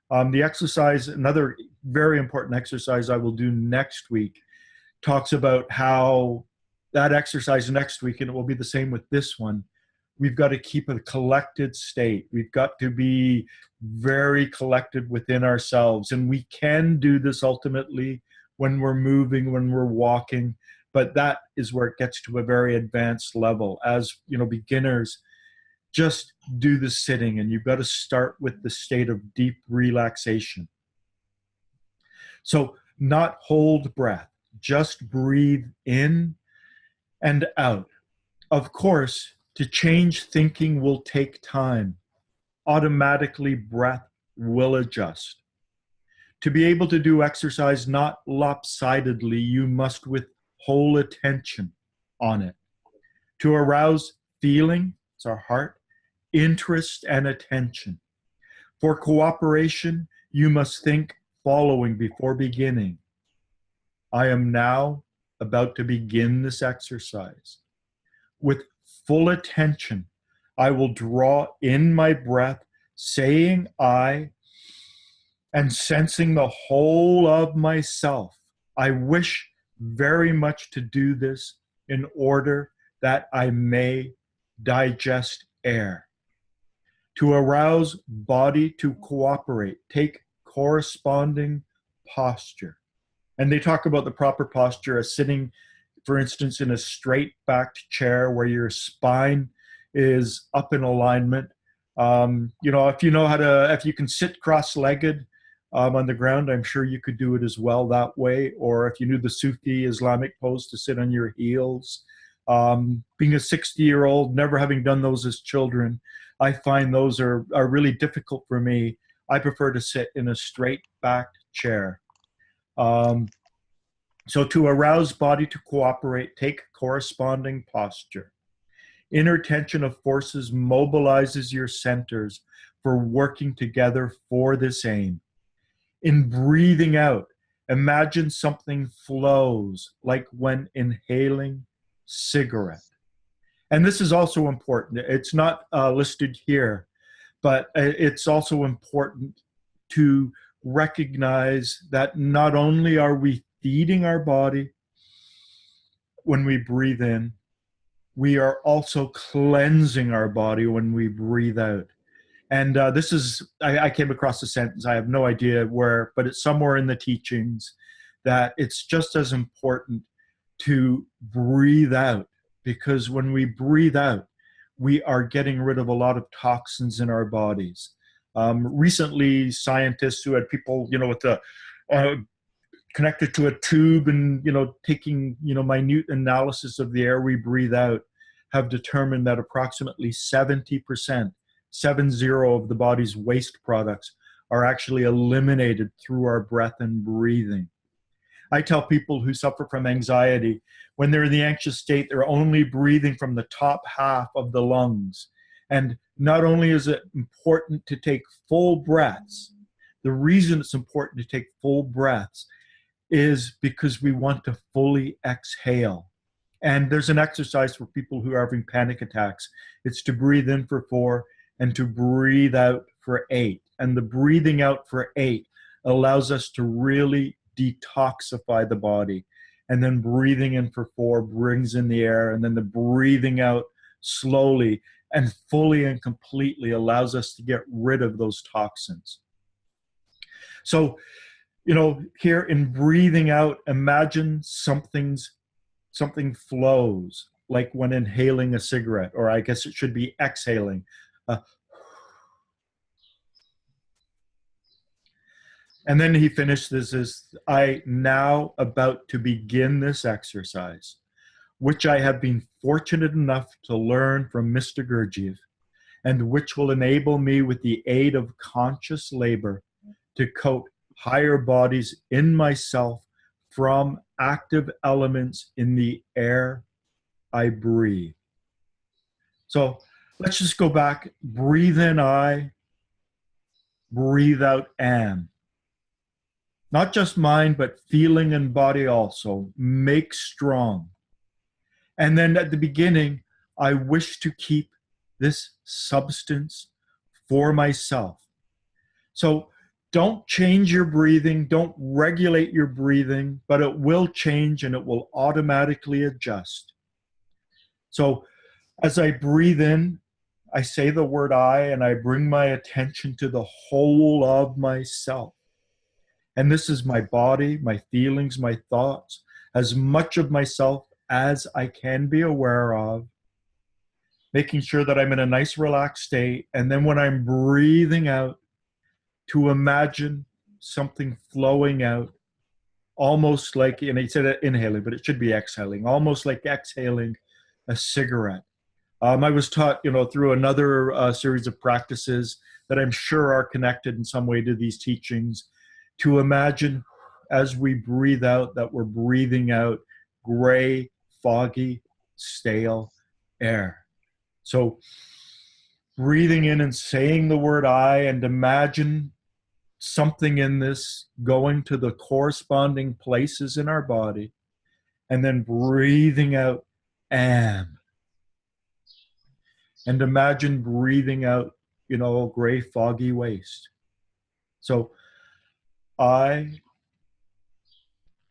The exercise, another very important exercise I will do next week, talks about how that exercise next week, and it will be the same with this one, we've got to keep a collected state. We've got to be very collected within ourselves. And we can do this ultimately when we're moving, when we're walking, but that is where it gets to a very advanced level. As beginners, just do the sitting, and you've got to start with the state of deep relaxation. So not hold breath, just breathe in and out. Of course, to change thinking will take time. Automatically, breath will adjust. To be able to do exercise not lopsidedly, you must with whole attention on it. To arouse feeling, it's our heart, interest and attention. For cooperation, you must think following before beginning. I am now about to begin this exercise. With full attention, I will draw in my breath, saying I, and sensing the whole of myself. I wish very much to do this in order that I may digest air. To arouse body to cooperate, take corresponding posture. And they talk about the proper posture as sitting, for instance, in a straight-backed chair where your spine is up in alignment. If you can sit cross-legged on the ground, I'm sure you could do it as well that way. Or if you knew the Sufi Islamic pose to sit on your heels. Being a 60-year-old, never having done those as children, I find those are really difficult for me. I prefer to sit in a straight-backed chair. So to arouse body to cooperate, take corresponding posture. Inner tension of forces mobilizes your centers for working together for this aim. In breathing out, imagine something flows like when inhaling cigarette. And this is also important. It's not listed here, but it's also important to recognize that not only are we feeding our body when we breathe in, we are also cleansing our body when we breathe out. And this is, I came across a sentence, I have no idea where, but it's somewhere in the teachings, that it's just as important to breathe out, because when we breathe out, we are getting rid of a lot of toxins in our bodies. Recently, scientists who had people, with the connected to a tube and, taking, minute analysis of the air we breathe out, have determined that approximately 70%, 70 of the body's waste products are actually eliminated through our breath and breathing. I tell people who suffer from anxiety, when they're in the anxious state, they're only breathing from the top half of the lungs. And not only is it important to take full breaths, the reason it's important to take full breaths is because we want to fully exhale. And there's an exercise for people who are having panic attacks. It's to breathe in for 4 and to breathe out for 8. And the breathing out for 8 allows us to really detoxify the body. and then breathing in for 4 brings in the air, and then the breathing out slowly and fully and completely allows us to get rid of those toxins. So, you know, here in breathing out, imagine something flows, like when inhaling a cigarette, or I guess it should be exhaling. And then he finished this as, I now about to begin this exercise, which I have been fortunate enough to learn from Mr. Gurdjieff, and which will enable me with the aid of conscious labor to coat higher bodies in myself from active elements in the air I breathe. So let's just go back. Breathe in I, breathe out am. Not just mind, but feeling and body also. Make strong. And then at the beginning, I wish to keep this substance for myself. So don't change your breathing, don't regulate your breathing, but it will change and it will automatically adjust. So as I breathe in, I say the word I, and I bring my attention to the whole of myself. And this is my body, my feelings, my thoughts, as much of myself as I can be aware of, making sure that I'm in a nice relaxed state. And then when I'm breathing out, to imagine something flowing out, almost like, and he said inhaling, but it should be exhaling, almost like exhaling a cigarette. I was taught, you know, through another series of practices that I'm sure are connected in some way to these teachings, to imagine as we breathe out that we're breathing out gray, foggy, stale air. So breathing in and saying the word I, and imagine something in this going to the corresponding places in our body, and then breathing out am. And imagine breathing out, you know, gray, foggy waste. So I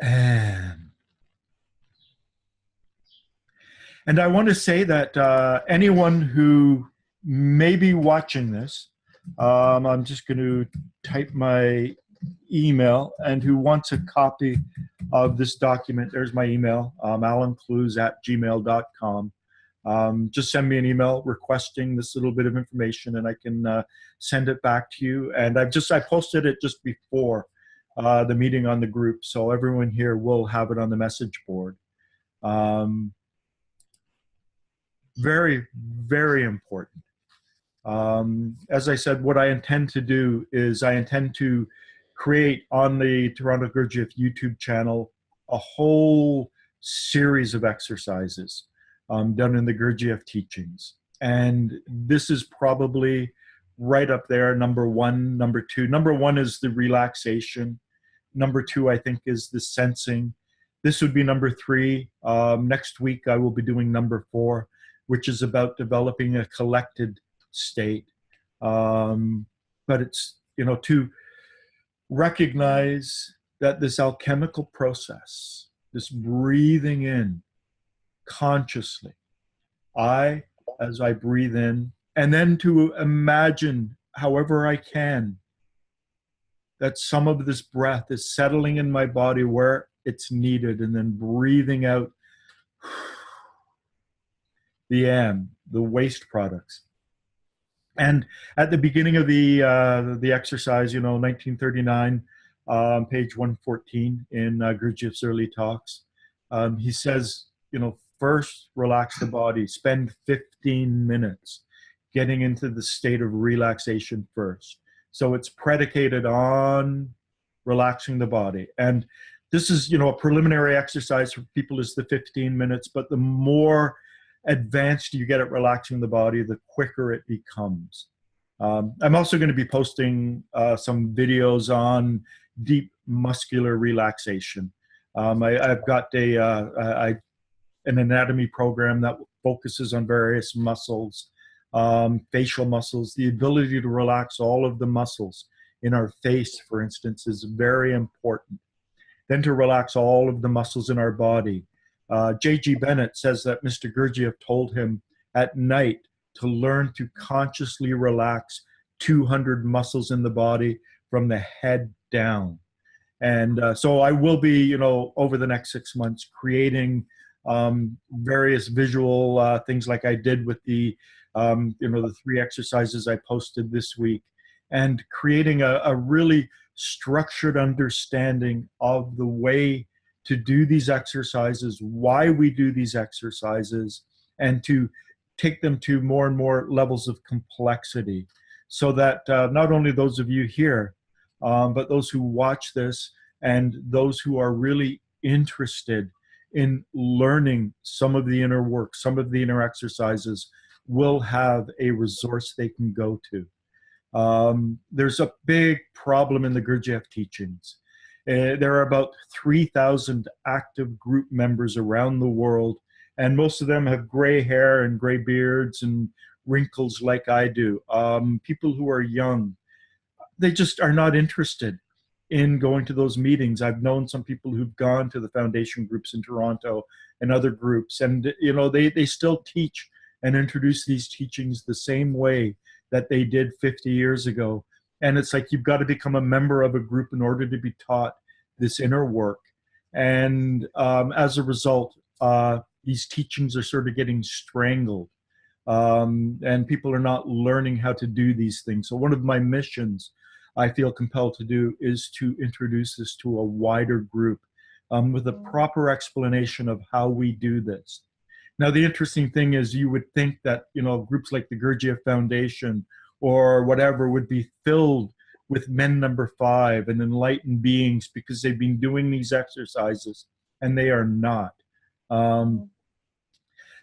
am. And I want to say that anyone who may be watching this, I'm just going to type my email, and who wants a copy of this document, there's my email, alanclues@gmail.com. Just send me an email requesting this little bit of information, and I can send it back to you. And I posted it just before the meeting on the group, so everyone here will have it on the message board. Very, very important. As I said, what I intend to do is I intend to create on the Toronto Gurdjieff YouTube channel a whole series of exercises done in the Gurdjieff teachings. And this is probably right up there, number 1, number 2. Number 1 is the relaxation. Number 2, I think, is the sensing. This would be number 3. Next week, I will be doing number 4, which is about developing a collected state. But it's, you know, to recognize that this alchemical process, this breathing in consciously, I, as I breathe in, and then to imagine, however I can, that some of this breath is settling in my body where it's needed, and then breathing out the am, the waste products. And at the beginning of the exercise, you know, 1939, page 114 in Gurdjieff's early talks, he says, you know, first relax the body, spend 15 minutes getting into the state of relaxation first. So it's predicated on relaxing the body. And this is, you know, a preliminary exercise for people is the 15 minutes, but the more advanced you get at relaxing the body, the quicker it becomes. I'm also going to be posting some videos on deep muscular relaxation. I've got an anatomy program that focuses on various muscles, facial muscles. The ability to relax all of the muscles in our face, for instance, is very important. then to relax all of the muscles in our body. J.G. Bennett says that Mr. Gurdjieff told him at night to learn to consciously relax 200 muscles in the body from the head down. And so I will be, you know, over the next 6 months, creating various visual things like I did with the, you know, the 3 exercises I posted this week, and creating a really structured understanding of the way to do these exercises, why we do these exercises, and to take them to more and more levels of complexity, so that not only those of you here, but those who watch this and those who are really interested in learning some of the inner work, some of the inner exercises, will have a resource they can go to. There's a big problem in the Gurdjieff teachings. There are about 3,000 active group members around the world, and most of them have gray hair and gray beards and wrinkles like I do. People who are young, they just are not interested in going to those meetings. I've known some people who've gone to the foundation groups in Toronto and other groups, and you know, they still teach and introduce these teachings the same way that they did 50 years ago. And it's like, you've got to become a member of a group in order to be taught this inner work. And as a result, these teachings are sort of getting strangled. And people are not learning how to do these things. So one of my missions I feel compelled to do is to introduce this to a wider group with a proper explanation of how we do this. Now, the interesting thing is, you would think that, you know, groups like the Gurdjieff Foundation or whatever would be filled with men number 5 and enlightened beings because they've been doing these exercises, and they are not.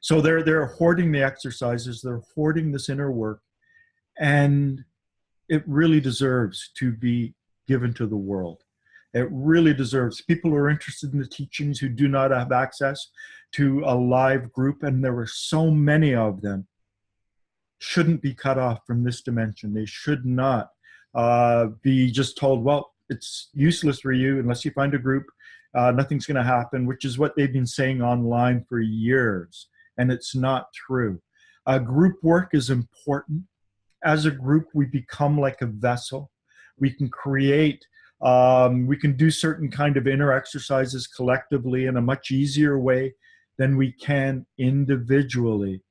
So they're hoarding the exercises, they're hoarding this inner work, and it really deserves to be given to the world. It really deserves. People who are interested in the teachings who do not have access to a live group, and there are so many of them, shouldn't be cut off from this dimension. They should not be just told, well, it's useless for you unless you find a group. Nothing's going to happen, which is what they've been saying online for years. And it's not true. Group work is important. As a group, we become like a vessel. We can create, we can do certain kind of inner exercises collectively in a much easier way than we can individually.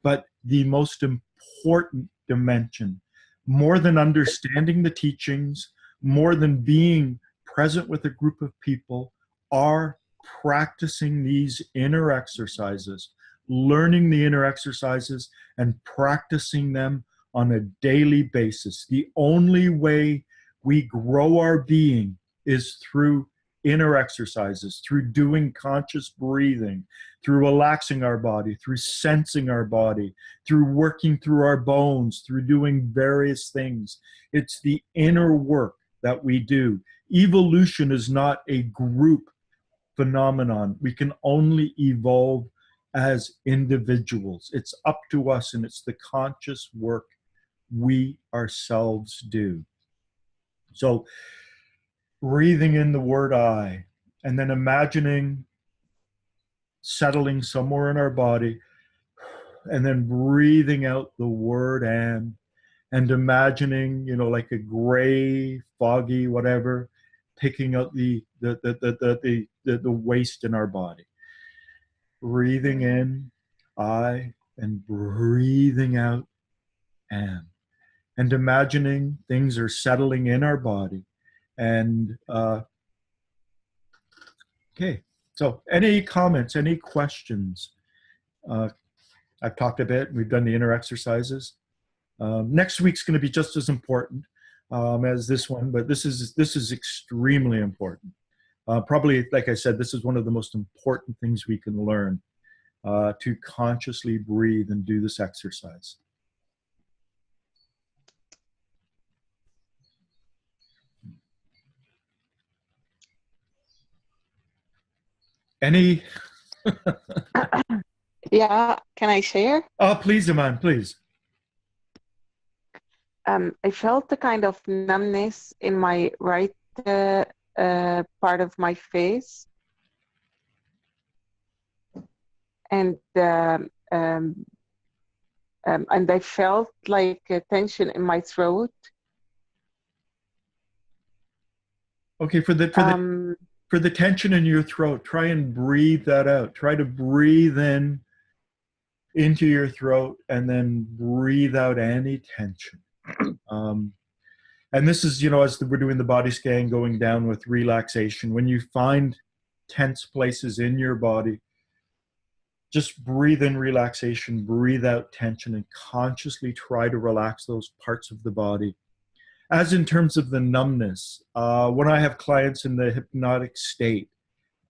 But the most important dimension, more than understanding the teachings, more than being present with a group of people, are practicing these inner exercises, learning the inner exercises and practicing them on a daily basis. The only way we grow our being is through inner exercises, through doing conscious breathing, through relaxing our body, through sensing our body, through working through our bones, through doing various things. It's the inner work that we do. Evolution is not a group phenomenon. We can only evolve as individuals. It's up to us, and it's the conscious work we ourselves do. So breathing in the word I, and then imagining settling somewhere in our body, and then breathing out the word and imagining, you know, like a gray, foggy, whatever, picking out the waste in our body. Breathing in I, and breathing out and imagining things are settling in our body. And okay, so any comments, any questions? I've talked a bit. We've done the inner exercises. Next week's going to be just as important as this one, but this is extremely important. Probably, like I said, this is one of the most important things we can learn, to consciously breathe and do this exercise. Any? Yeah, can I share? Oh, please, Iman, please. I felt a kind of numbness in my right part of my face. And I felt like a tension in my throat. Okay, for the tension in your throat, try and breathe that out. Try to breathe in into your throat and then breathe out any tension. And this is, you know, as we're doing the body scan, going down with relaxation. When you find tense places in your body, just breathe in relaxation, breathe out tension, and consciously try to relax those parts of the body. As in terms of the numbness, when I have clients in the hypnotic state,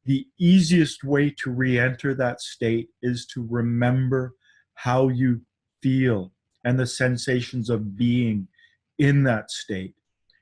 the easiest way to re-enter that state is to remember how you feel and the sensations of being in that state.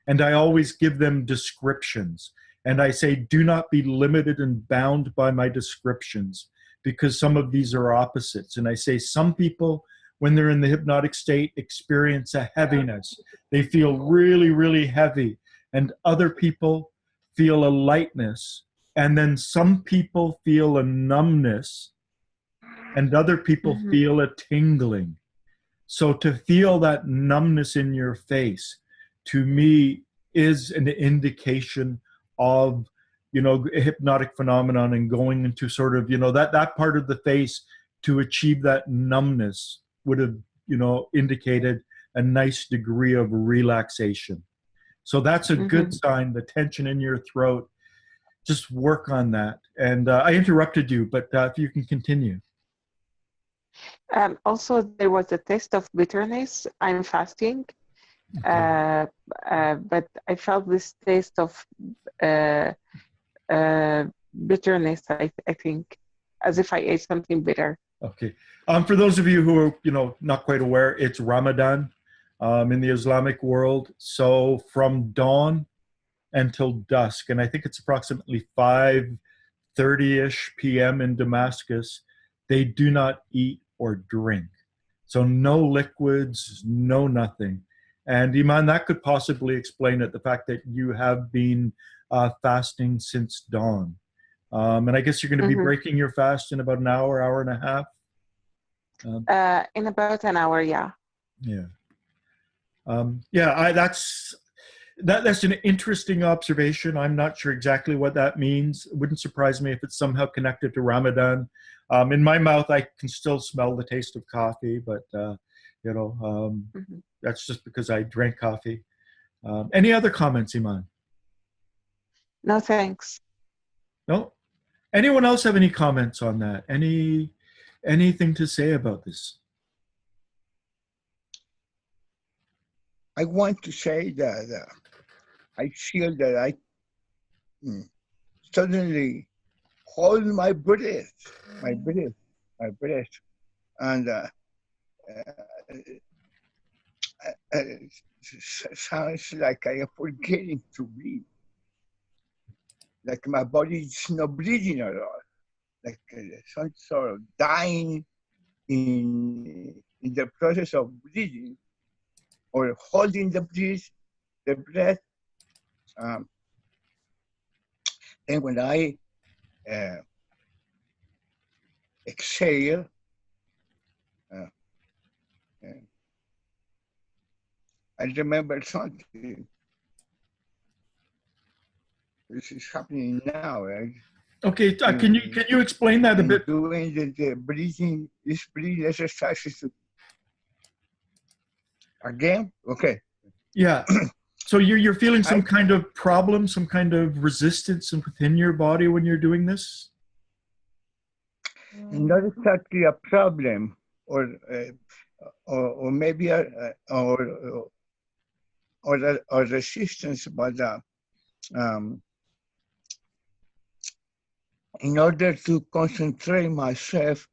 And I always give them descriptions. And I say, do not be limited and bound by my descriptions, because some of these are opposites. And I say, some people, when they're in the hypnotic state, experience a heaviness. They feel really, really heavy. And other people feel a lightness. And then some people feel a numbness. And other people feel a tingling. So to feel that numbness in your face, to me, is an indication of, you know, a hypnotic phenomenon, and going into sort of, you know, that part of the face to achieve that numbness would have, you know, indicated a nice degree of relaxation. So that's a good sign, the tension in your throat. Just work on that. And I interrupted you, but if you can continue. Also, there was a taste of bitterness. I'm fasting, but I felt this taste of bitterness, I think, as if I ate something bitter. Okay. For those of you who are, you know, not quite aware, it's Ramadan in the Islamic world. So from dawn until dusk, and I think it's approximately 5:30-ish p.m. in Damascus, they do not eat or drink. So no liquids, no nothing. And Iman, that could possibly explain it, the fact that you have been fasting since dawn. And I guess you're going to be breaking your fast in about an hour, hour and a half? In about an hour, yeah. Yeah. That's an interesting observation. I'm not sure exactly what that means. It wouldn't surprise me if it's somehow connected to Ramadan. In my mouth, I can still smell the taste of coffee, but you know, that's just because I drank coffee. Any other comments, Iman? No, thanks. No? Anyone else have any comments on that? Anything to say about this? I want to say that I feel that I suddenly hold my breath, and it sounds like I am forgetting to breathe. Like my body is not breathing at all. Like some sort of dying in the process of breathing, or holding the breath. And when I exhale, I remember something. This is happening now, right? Okay, can you explain that a bit? Doing the breathing, this breathing exercises again. Okay. Yeah. So you're feeling some kind of problem, some kind of resistance within your body when you're doing this? Not exactly a problem, or maybe a resistance, but in order to concentrate myself,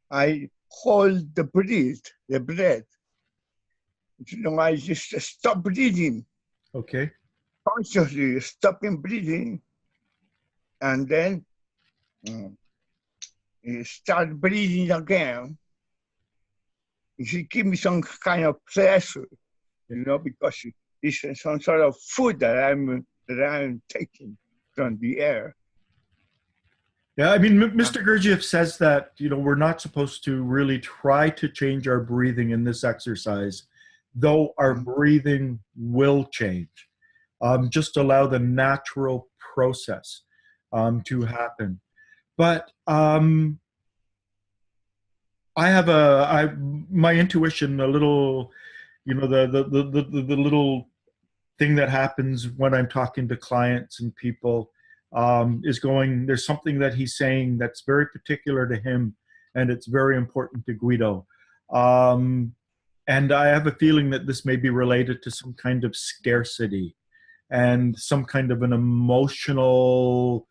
I hold the breath. You know, I just stop breathing. Okay. Consciously stopping breathing, and then start breathing again. It gives me some kind of pleasure, you know, because it's some sort of food that I'm that I'm taking from the air. Yeah, I mean, Mr. Gurdjieff says that, we're not supposed to really try to change our breathing in this exercise, though our breathing will change. Just allow the natural process to happen. But I have my intuition, a little, the little thing that happens when I'm talking to clients and people is there's something that he's saying that's very particular to him, and it's very important to Guido. And I have a feeling that this may be related to some kind of scarcity and some kind of an emotional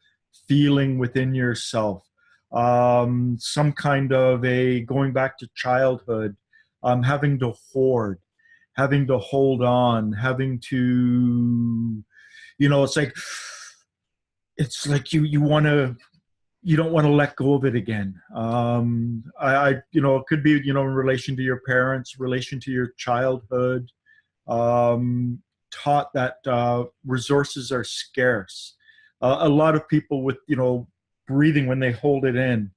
feeling within yourself, some kind of going back to childhood, having to hoard, having to hold on, having to, it's like you don't want to let go of it again. It could be, in relation to your parents, relation to your childhood, taught that resources are scarce. A lot of people with, breathing, when they hold it in,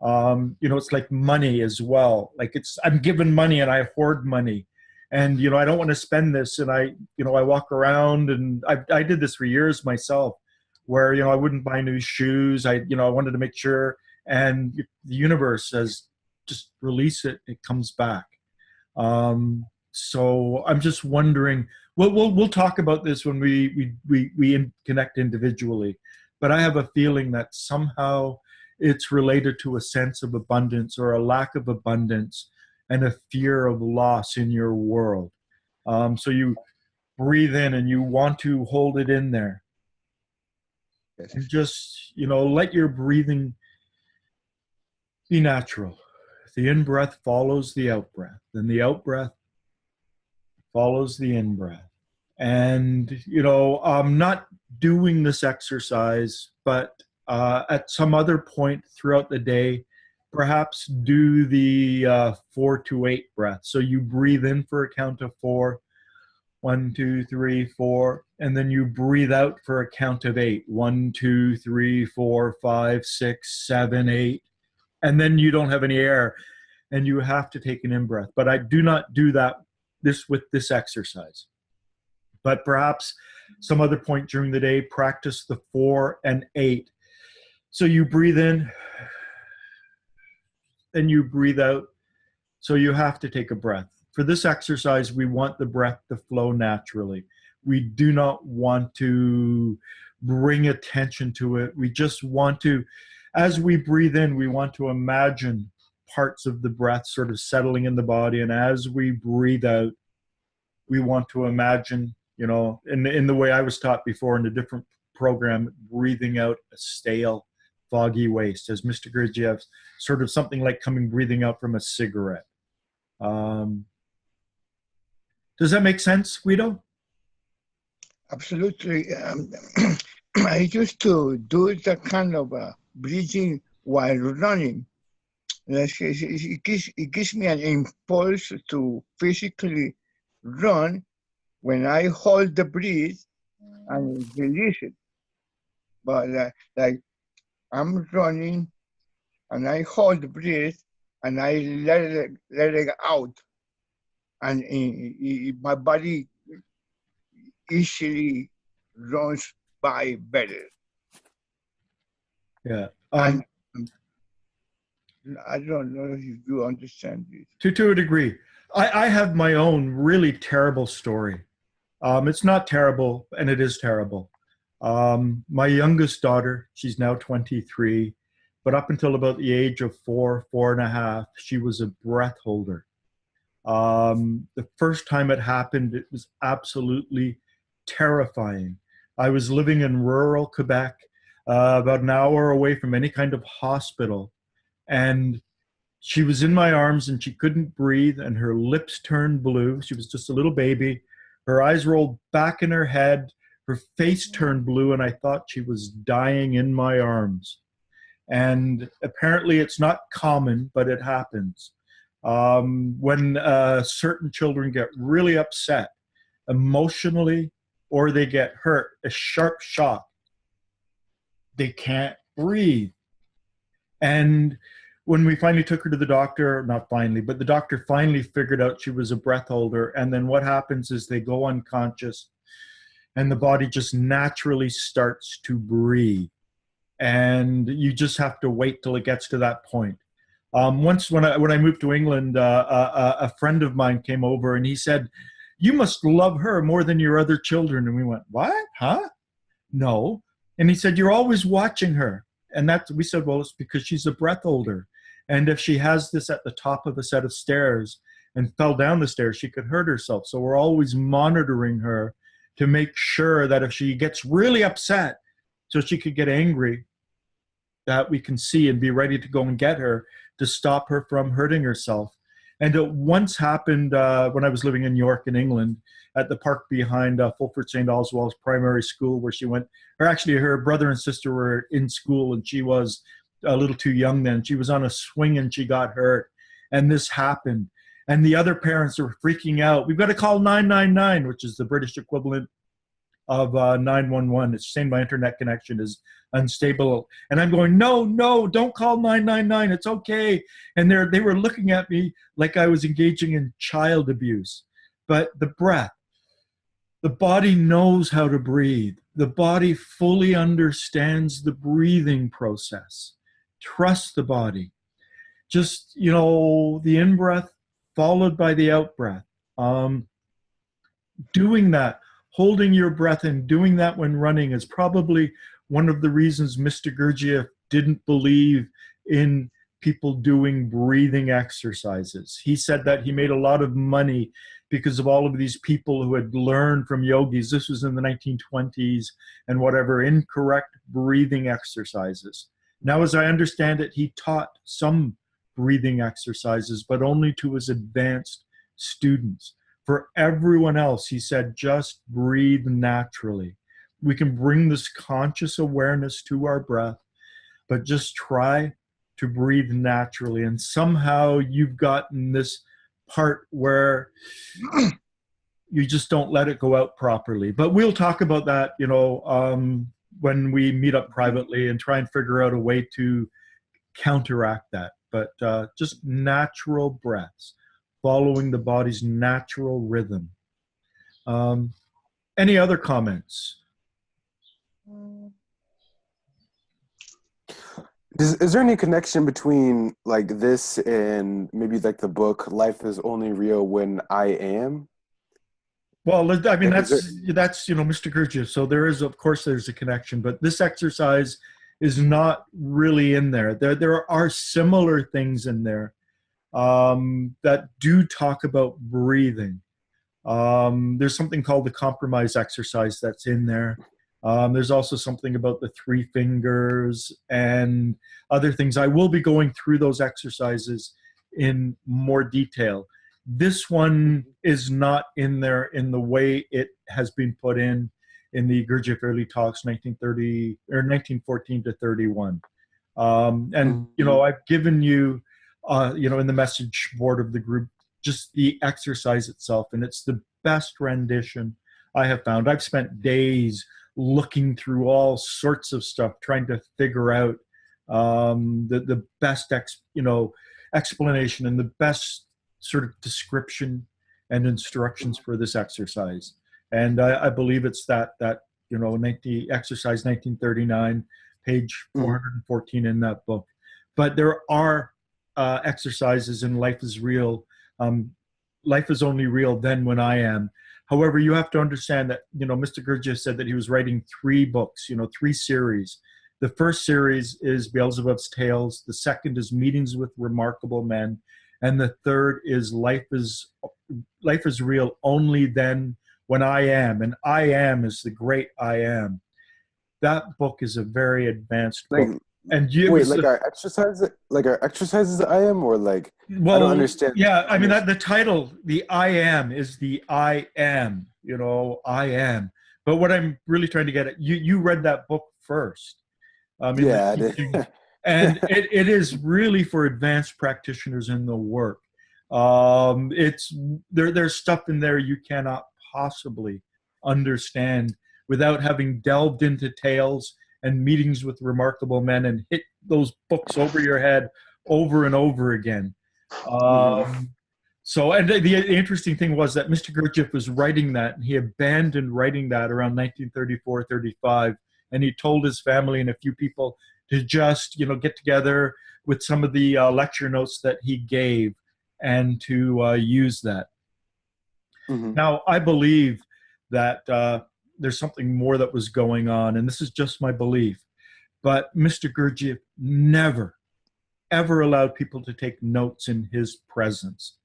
it's like money as well. Like I'm given money and I hoard money. And, I don't want to spend this. And I walk around, and I did this for years myself, where, I wouldn't buy new shoes. I wanted to make sure, and the universe says, just release it. It comes back. So I'm just wondering, we'll talk about this when we connect individually, but I have a feeling that somehow it's related to a sense of abundance or a lack of abundance and a fear of loss in your world. So you breathe in and you want to hold it in there. Yes. And just, let your breathing be natural. The in-breath follows the out-breath, and the out-breath follows the in-breath. And, I'm not doing this exercise, but at some other point throughout the day, perhaps do the 4 to 8 breath. So you breathe in for a count of 4, 1, 2, 3, 4, and then you breathe out for a count of 8, 1, 2, 3, 4, 5, 6, 7, 8, and then you don't have any air, and you have to take an in-breath. But I do not do this with this exercise. But perhaps some other point during the day, practice the 4 and 8. So you breathe in, and you breathe out. So you have to take a breath. For this exercise, we want the breath to flow naturally. We do not want to bring attention to it. We just want to, as we breathe in, we want to imagine parts of the breath sort of settling in the body. And as we breathe out, we want to imagine, in the way I was taught before in a different program, breathing out a stale, foggy waste, as Mr. Gurdjieff, sort of something like breathing out from a cigarette. Does that make sense, Guido? Absolutely. I used to do that kind of breathing while running. It gives me an impulse to physically run when I hold the breath and release it. But like I'm running and I hold the breath and I let it out, and my body easily runs by better. Yeah. And I don't know if you understand this. To a degree. I have my own really terrible story. It's not terrible, and it is terrible. My youngest daughter, she's now 23, but up until about the age of 4, 4.5, she was a breath holder. The first time it happened, it was absolutely terrifying. I was living in rural Quebec, about an hour away from any kind of hospital, and she was in my arms and she couldn't breathe, and her lips turned blue. She was just a little baby. Her eyes rolled back in her head. Her face turned blue, and I thought she was dying in my arms. And apparently it's not common, but it happens. When certain children get really upset emotionally, or they get hurt, a sharp shock, they can't breathe. And when we finally took her to the doctor, not finally, but the doctor finally figured out she was a breath holder. And then what happens is they go unconscious and the body just naturally starts to breathe. And you just have to wait till it gets to that point. Once when I moved to England, a friend of mine came over and he said, "You must love her more than your other children." And we went, "What? Huh? No." And he said, "You're always watching her." And we said, "Well, it's because she's a breath holder. And if she has this at the top of a set of stairs and fell down the stairs, she could hurt herself. So we're always monitoring her to make sure that if she gets really upset, so she could get angry, that we can see and be ready to go and get her to stop her from hurting herself." And it once happened when I was living in York in England at the park behind Fulford St. Oswald's primary school, where she went, or actually her brother and sister were in school and she was a little too young then. She was on a swing and she got hurt. And this happened. And the other parents were freaking out. "We've got to call 999, which is the British equivalent of 911. It's saying my internet connection is unstable." And I'm going, no, don't call 999. It's okay. And they were looking at me like I was engaging in child abuse. But the breath, the body knows how to breathe. The body fully understands the breathing process. Trust the body. Just, the in-breath followed by the out-breath. Doing that, holding your breath and doing that when running is probably one of the reasons Mr. Gurdjieff didn't believe in people doing breathing exercises. He said that he made a lot of money because of all of these people who had learned from yogis. This was in the 1920s and whatever, incorrect breathing exercises. Now, as I understand it, he taught some breathing exercises, but only to his advanced students. For everyone else, he said, just breathe naturally. We can bring this conscious awareness to our breath, but just try to breathe naturally. And somehow you've gotten this part where you just don't let it go out properly. But we'll talk about that, when we meet up privately and try and figure out a way to counteract that. But just natural breaths, following the body's natural rhythm. Any other comments? Is there any connection between like this and maybe like the book "Life is Only Real When I Am"? Well, I mean, that's Mr. Gurdjieff. So there's a connection, but this exercise is not really in there. There are similar things in there that do talk about breathing. There's something called the compromise exercise that's in there. There's also something about the 3 fingers and other things. I will be going through those exercises in more detail. This one is not in there in the way it has been put in the Gurdjieff Early Talks 1930 or 1914 to 31. And I've given you in the message board of the group just the exercise itself, and it's the best rendition I have found. I've spent days looking through all sorts of stuff trying to figure out the best explanation and the best sort of description and instructions for this exercise. And I believe it's that exercise 1939, page 414 in that book. But there are exercises in Life is Real. Life is only real then when I am. However, you have to understand that, Mr. Gurdjieff said that he was writing 3 books, 3 series. The first series is Beelzebub's Tales. The second is Meetings with Remarkable Men. And the third is Life is Real Only Then When I Am. And I Am is the great I Am. That book is a very advanced book. And our exercises I am, or like, well, I don't understand. Yeah, I mean that the title, the I am, is the I am. I am. But what I'm really trying to get at, you read that book first. I did. And it is really for advanced practitioners in the work. There's stuff in there you cannot possibly understand without having delved into tales and meetings with remarkable men and hit those books over your head over and over again. So, and the interesting thing was that Mr. Gurdjieff was writing that, and he abandoned writing that around 1934, 35, and he told his family and a few people to just, get together with some of the lecture notes that he gave and to use that. Now, I believe that there's something more that was going on, and this is just my belief, but Mr. Gurdjieff never, ever allowed people to take notes in his presence.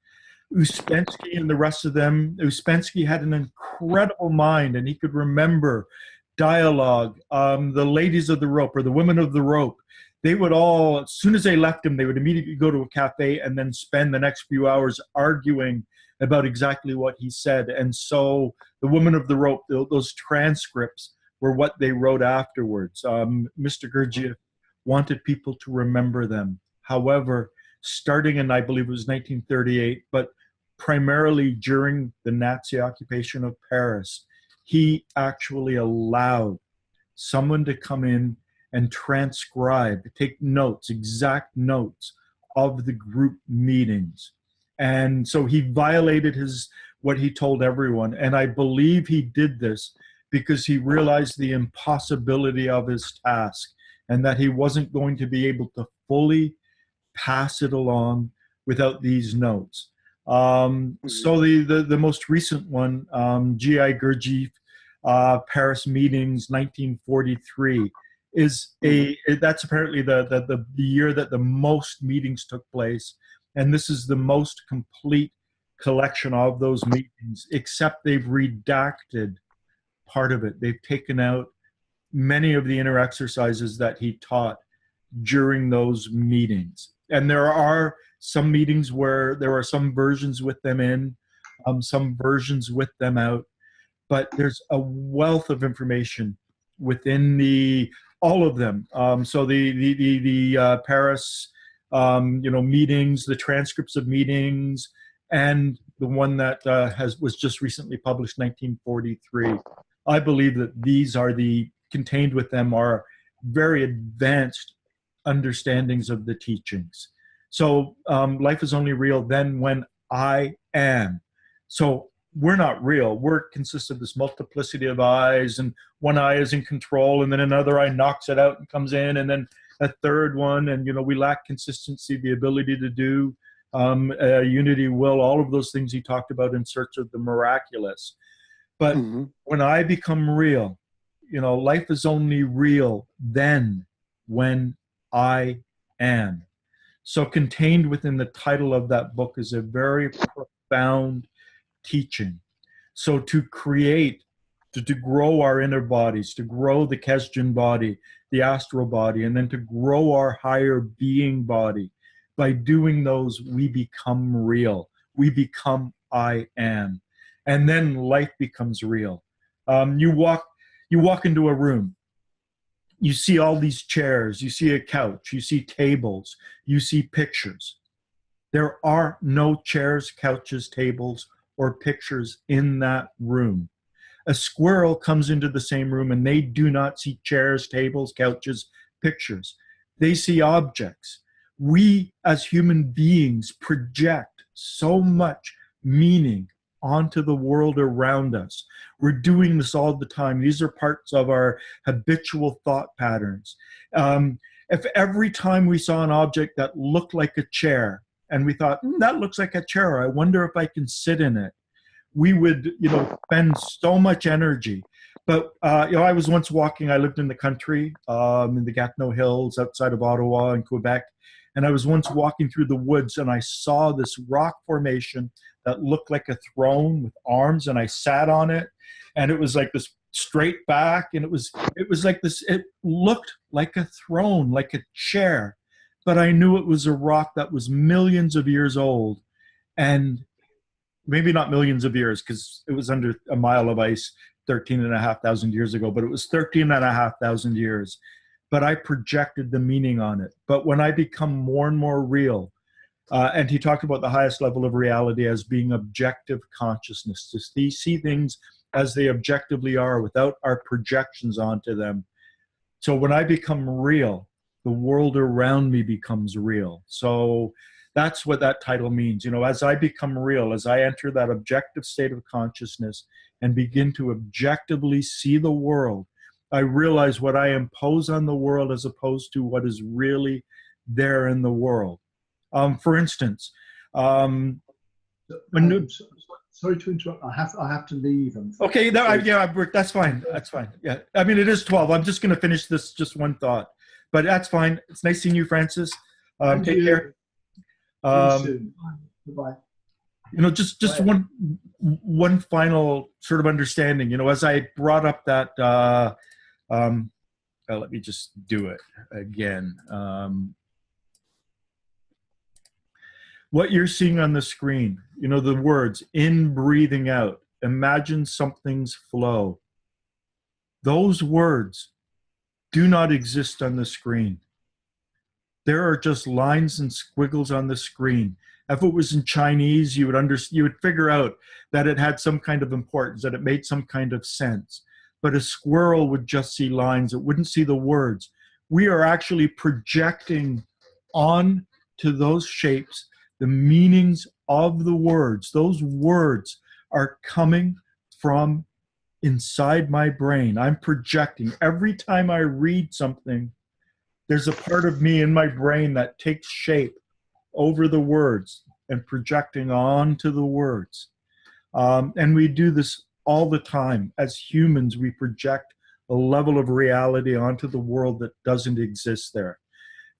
Uspensky and the rest of them, Uspensky had an incredible mind, and he could remember dialogue. The ladies of the rope or the women of the rope, they would all, as soon as they left him, they would immediately go to a cafe and then spend the next few hours arguing about exactly what he said. And so the women of the rope, those transcripts were what they wrote afterwards. Mr. Gurdjieff wanted people to remember them. However, starting in, I believe it was 1938, but primarily during the Nazi occupation of Paris, he actually allowed someone to come in and transcribe, take notes, exact notes of the group meetings. And so he violated what he told everyone. And I believe he did this because he realized the impossibility of his task and that he wasn't going to be able to fully pass it along without these notes. So the most recent one, G.I. Gurdjieff, Paris meetings, 1943, that's apparently the year that the most meetings took place, and this is the most complete collection of those meetings, except they've redacted part of it. They've taken out many of the inner exercises that he taught during those meetings. And there are some meetings where there are some versions with them in, some versions with them out, but there's a wealth of information within all of them. So the Paris, meetings, the transcripts of meetings, and the one that was just recently published, 1943. I believe that these are contained with them are very advanced understandings of the teachings. So life is only real then when I am. So we're not real. We're consist of this multiplicity of eyes, and one eye is in control, and then another eye knocks it out and comes in, and then a third one, and we lack consistency, the ability to do unity, will, all of those things he talked about in search of the miraculous. But when I become real, life is only real then when I am. So contained within the title of that book is a very profound teaching. So to create, to grow our inner bodies, to grow the Kesdjan body, the astral body, and then to grow our higher being body, by doing those, we become real. We become I am. And then life becomes real. You walk into a room. You see all these chairs, you see a couch, you see tables, you see pictures. There are no chairs, couches, tables, or pictures in that room. A squirrel comes into the same room and they do not see chairs, tables, couches, pictures. They see objects. We as human beings project so much meaning onto the world around us. We're doing this all the time. These are parts of our habitual thought patterns. If every time we saw an object that looked like a chair and we thought, that looks like a chair, I wonder if I can sit in it, we would, spend so much energy. But, I was once walking, I lived in the country, in the Gatineau Hills outside of Ottawa in Quebec. And I was once walking through the woods and I saw this rock formation that looked like a throne with arms, and I sat on it, and it was like this straight back, and it was like this, it looked like a throne, like a chair, but I knew it was a rock that was millions of years old, and maybe not millions of years because it was under a mile of ice 13,500 years ago, but it was 13,500 years. But I projected the meaning on it. But when I become more and more real, and he talked about the highest level of reality as being objective consciousness, to see things as they objectively are without our projections onto them. So when I become real, the world around me becomes real. So that's what that title means. You know, as I become real, as I enter that objective state of consciousness and begin to objectively see the world, I realize what I impose on the world as opposed to what is really there in the world. For instance, sorry to interrupt. I have to leave. Okay, no, that's fine. That's fine. Yeah, I mean, it is 12. I'm just going to finish this, just one thought. But that's fine. It's nice seeing you, Francis. Take care. Goodbye. You know, just one final sort of understanding. You know, as I brought up that, let me just do it again. What you're seeing on the screen, you know, the words in, breathing out, imagine something's flow. Those words do not exist on the screen. There are just lines and squiggles on the screen. If it was in Chinese, you would figure out that it had some kind of importance, that it made some kind of sense. But a squirrel would just see lines, it wouldn't see the words. We are actually projecting on to those shapes the meanings of the words. Those words are coming from inside my brain. I'm projecting. Every time I read something, there's a part of me in my brain that takes shape over the words and projecting onto the words. And we do this all the time. As humans, we project a level of reality onto the world that doesn't exist there.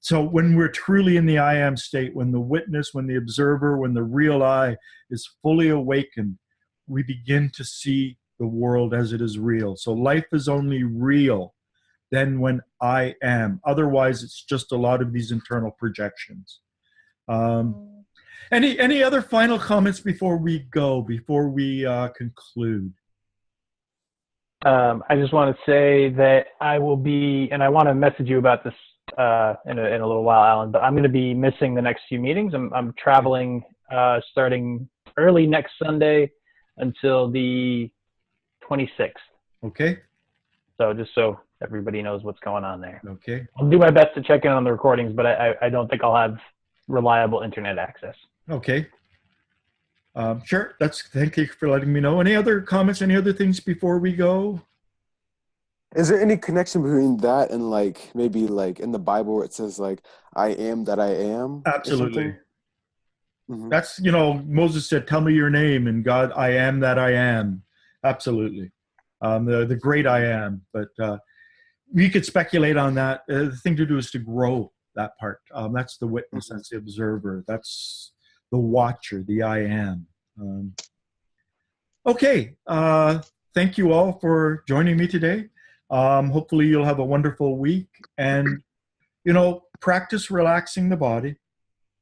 So when we're truly in the I am state, when the witness, when the observer, when the real I is fully awakened, we begin to see the world as it is real. So life is only real then when I am. Otherwise, it's just a lot of these internal projections. Any other final comments before we go, before we conclude? I just want to say that I will be, and I want to message you about this in a little while, Alan, but I'm going to be missing the next few meetings. I'm traveling starting early next Sunday until the 26th. Okay. So just so everybody knows what's going on there. Okay. I'll do my best to check in on the recordings, but I don't think I'll have reliable internet access. Okay. Sure. Thank you for letting me know. Any other comments, any other things before we go? Is there any connection between that and like maybe like in the Bible where it says like I am that I am? Absolutely. Mm-hmm. That's, you know, Moses said, tell me your name, and God, I am that I am. Absolutely. The great I am. But we could speculate on that. The thing to do is to grow that part. That's the witness, that's the observer, that's the watcher, the I am. Okay. Thank you all for joining me today. Hopefully you'll have a wonderful week, and, you know, practice relaxing the body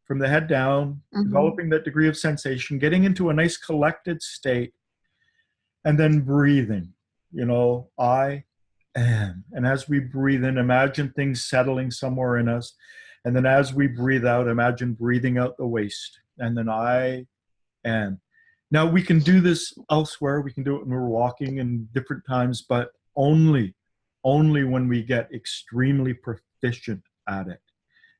from the head down, developing that degree of sensation, getting into a nice collected state, and then breathing, you know, I am. And as we breathe in, imagine things settling somewhere in us. And then as we breathe out, imagine breathing out the waste. And then I am. Now we can do this elsewhere. We can do it when we're walking in different times, but only when we get extremely proficient at it.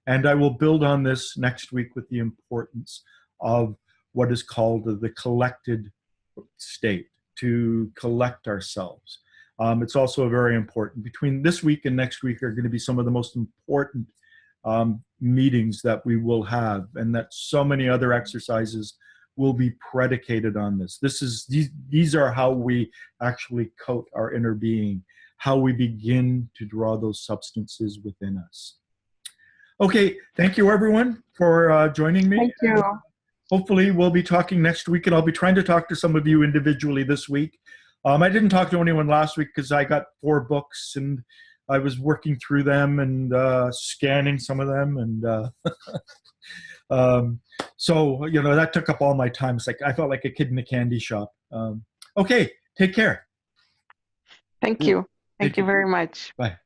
And I will build on this next week with the importance of what is called the collected state, to collect ourselves. It's also very important. Between this week and next week are going to be some of the most important meetings that we will have, and that so many other exercises will be predicated on this. These are how we actually coat our inner being, how we begin to draw those substances within us. Okay, thank you everyone for joining me. Thank you. Hopefully we'll be talking next week, and I'll be trying to talk to some of you individually this week. I didn't talk to anyone last week because I got 4 books and I was working through them and scanning some of them, and so, you know, that took up all my time. It's like I felt like a kid in a candy shop. Okay, take care. Thank you. Thank you very much. Bye.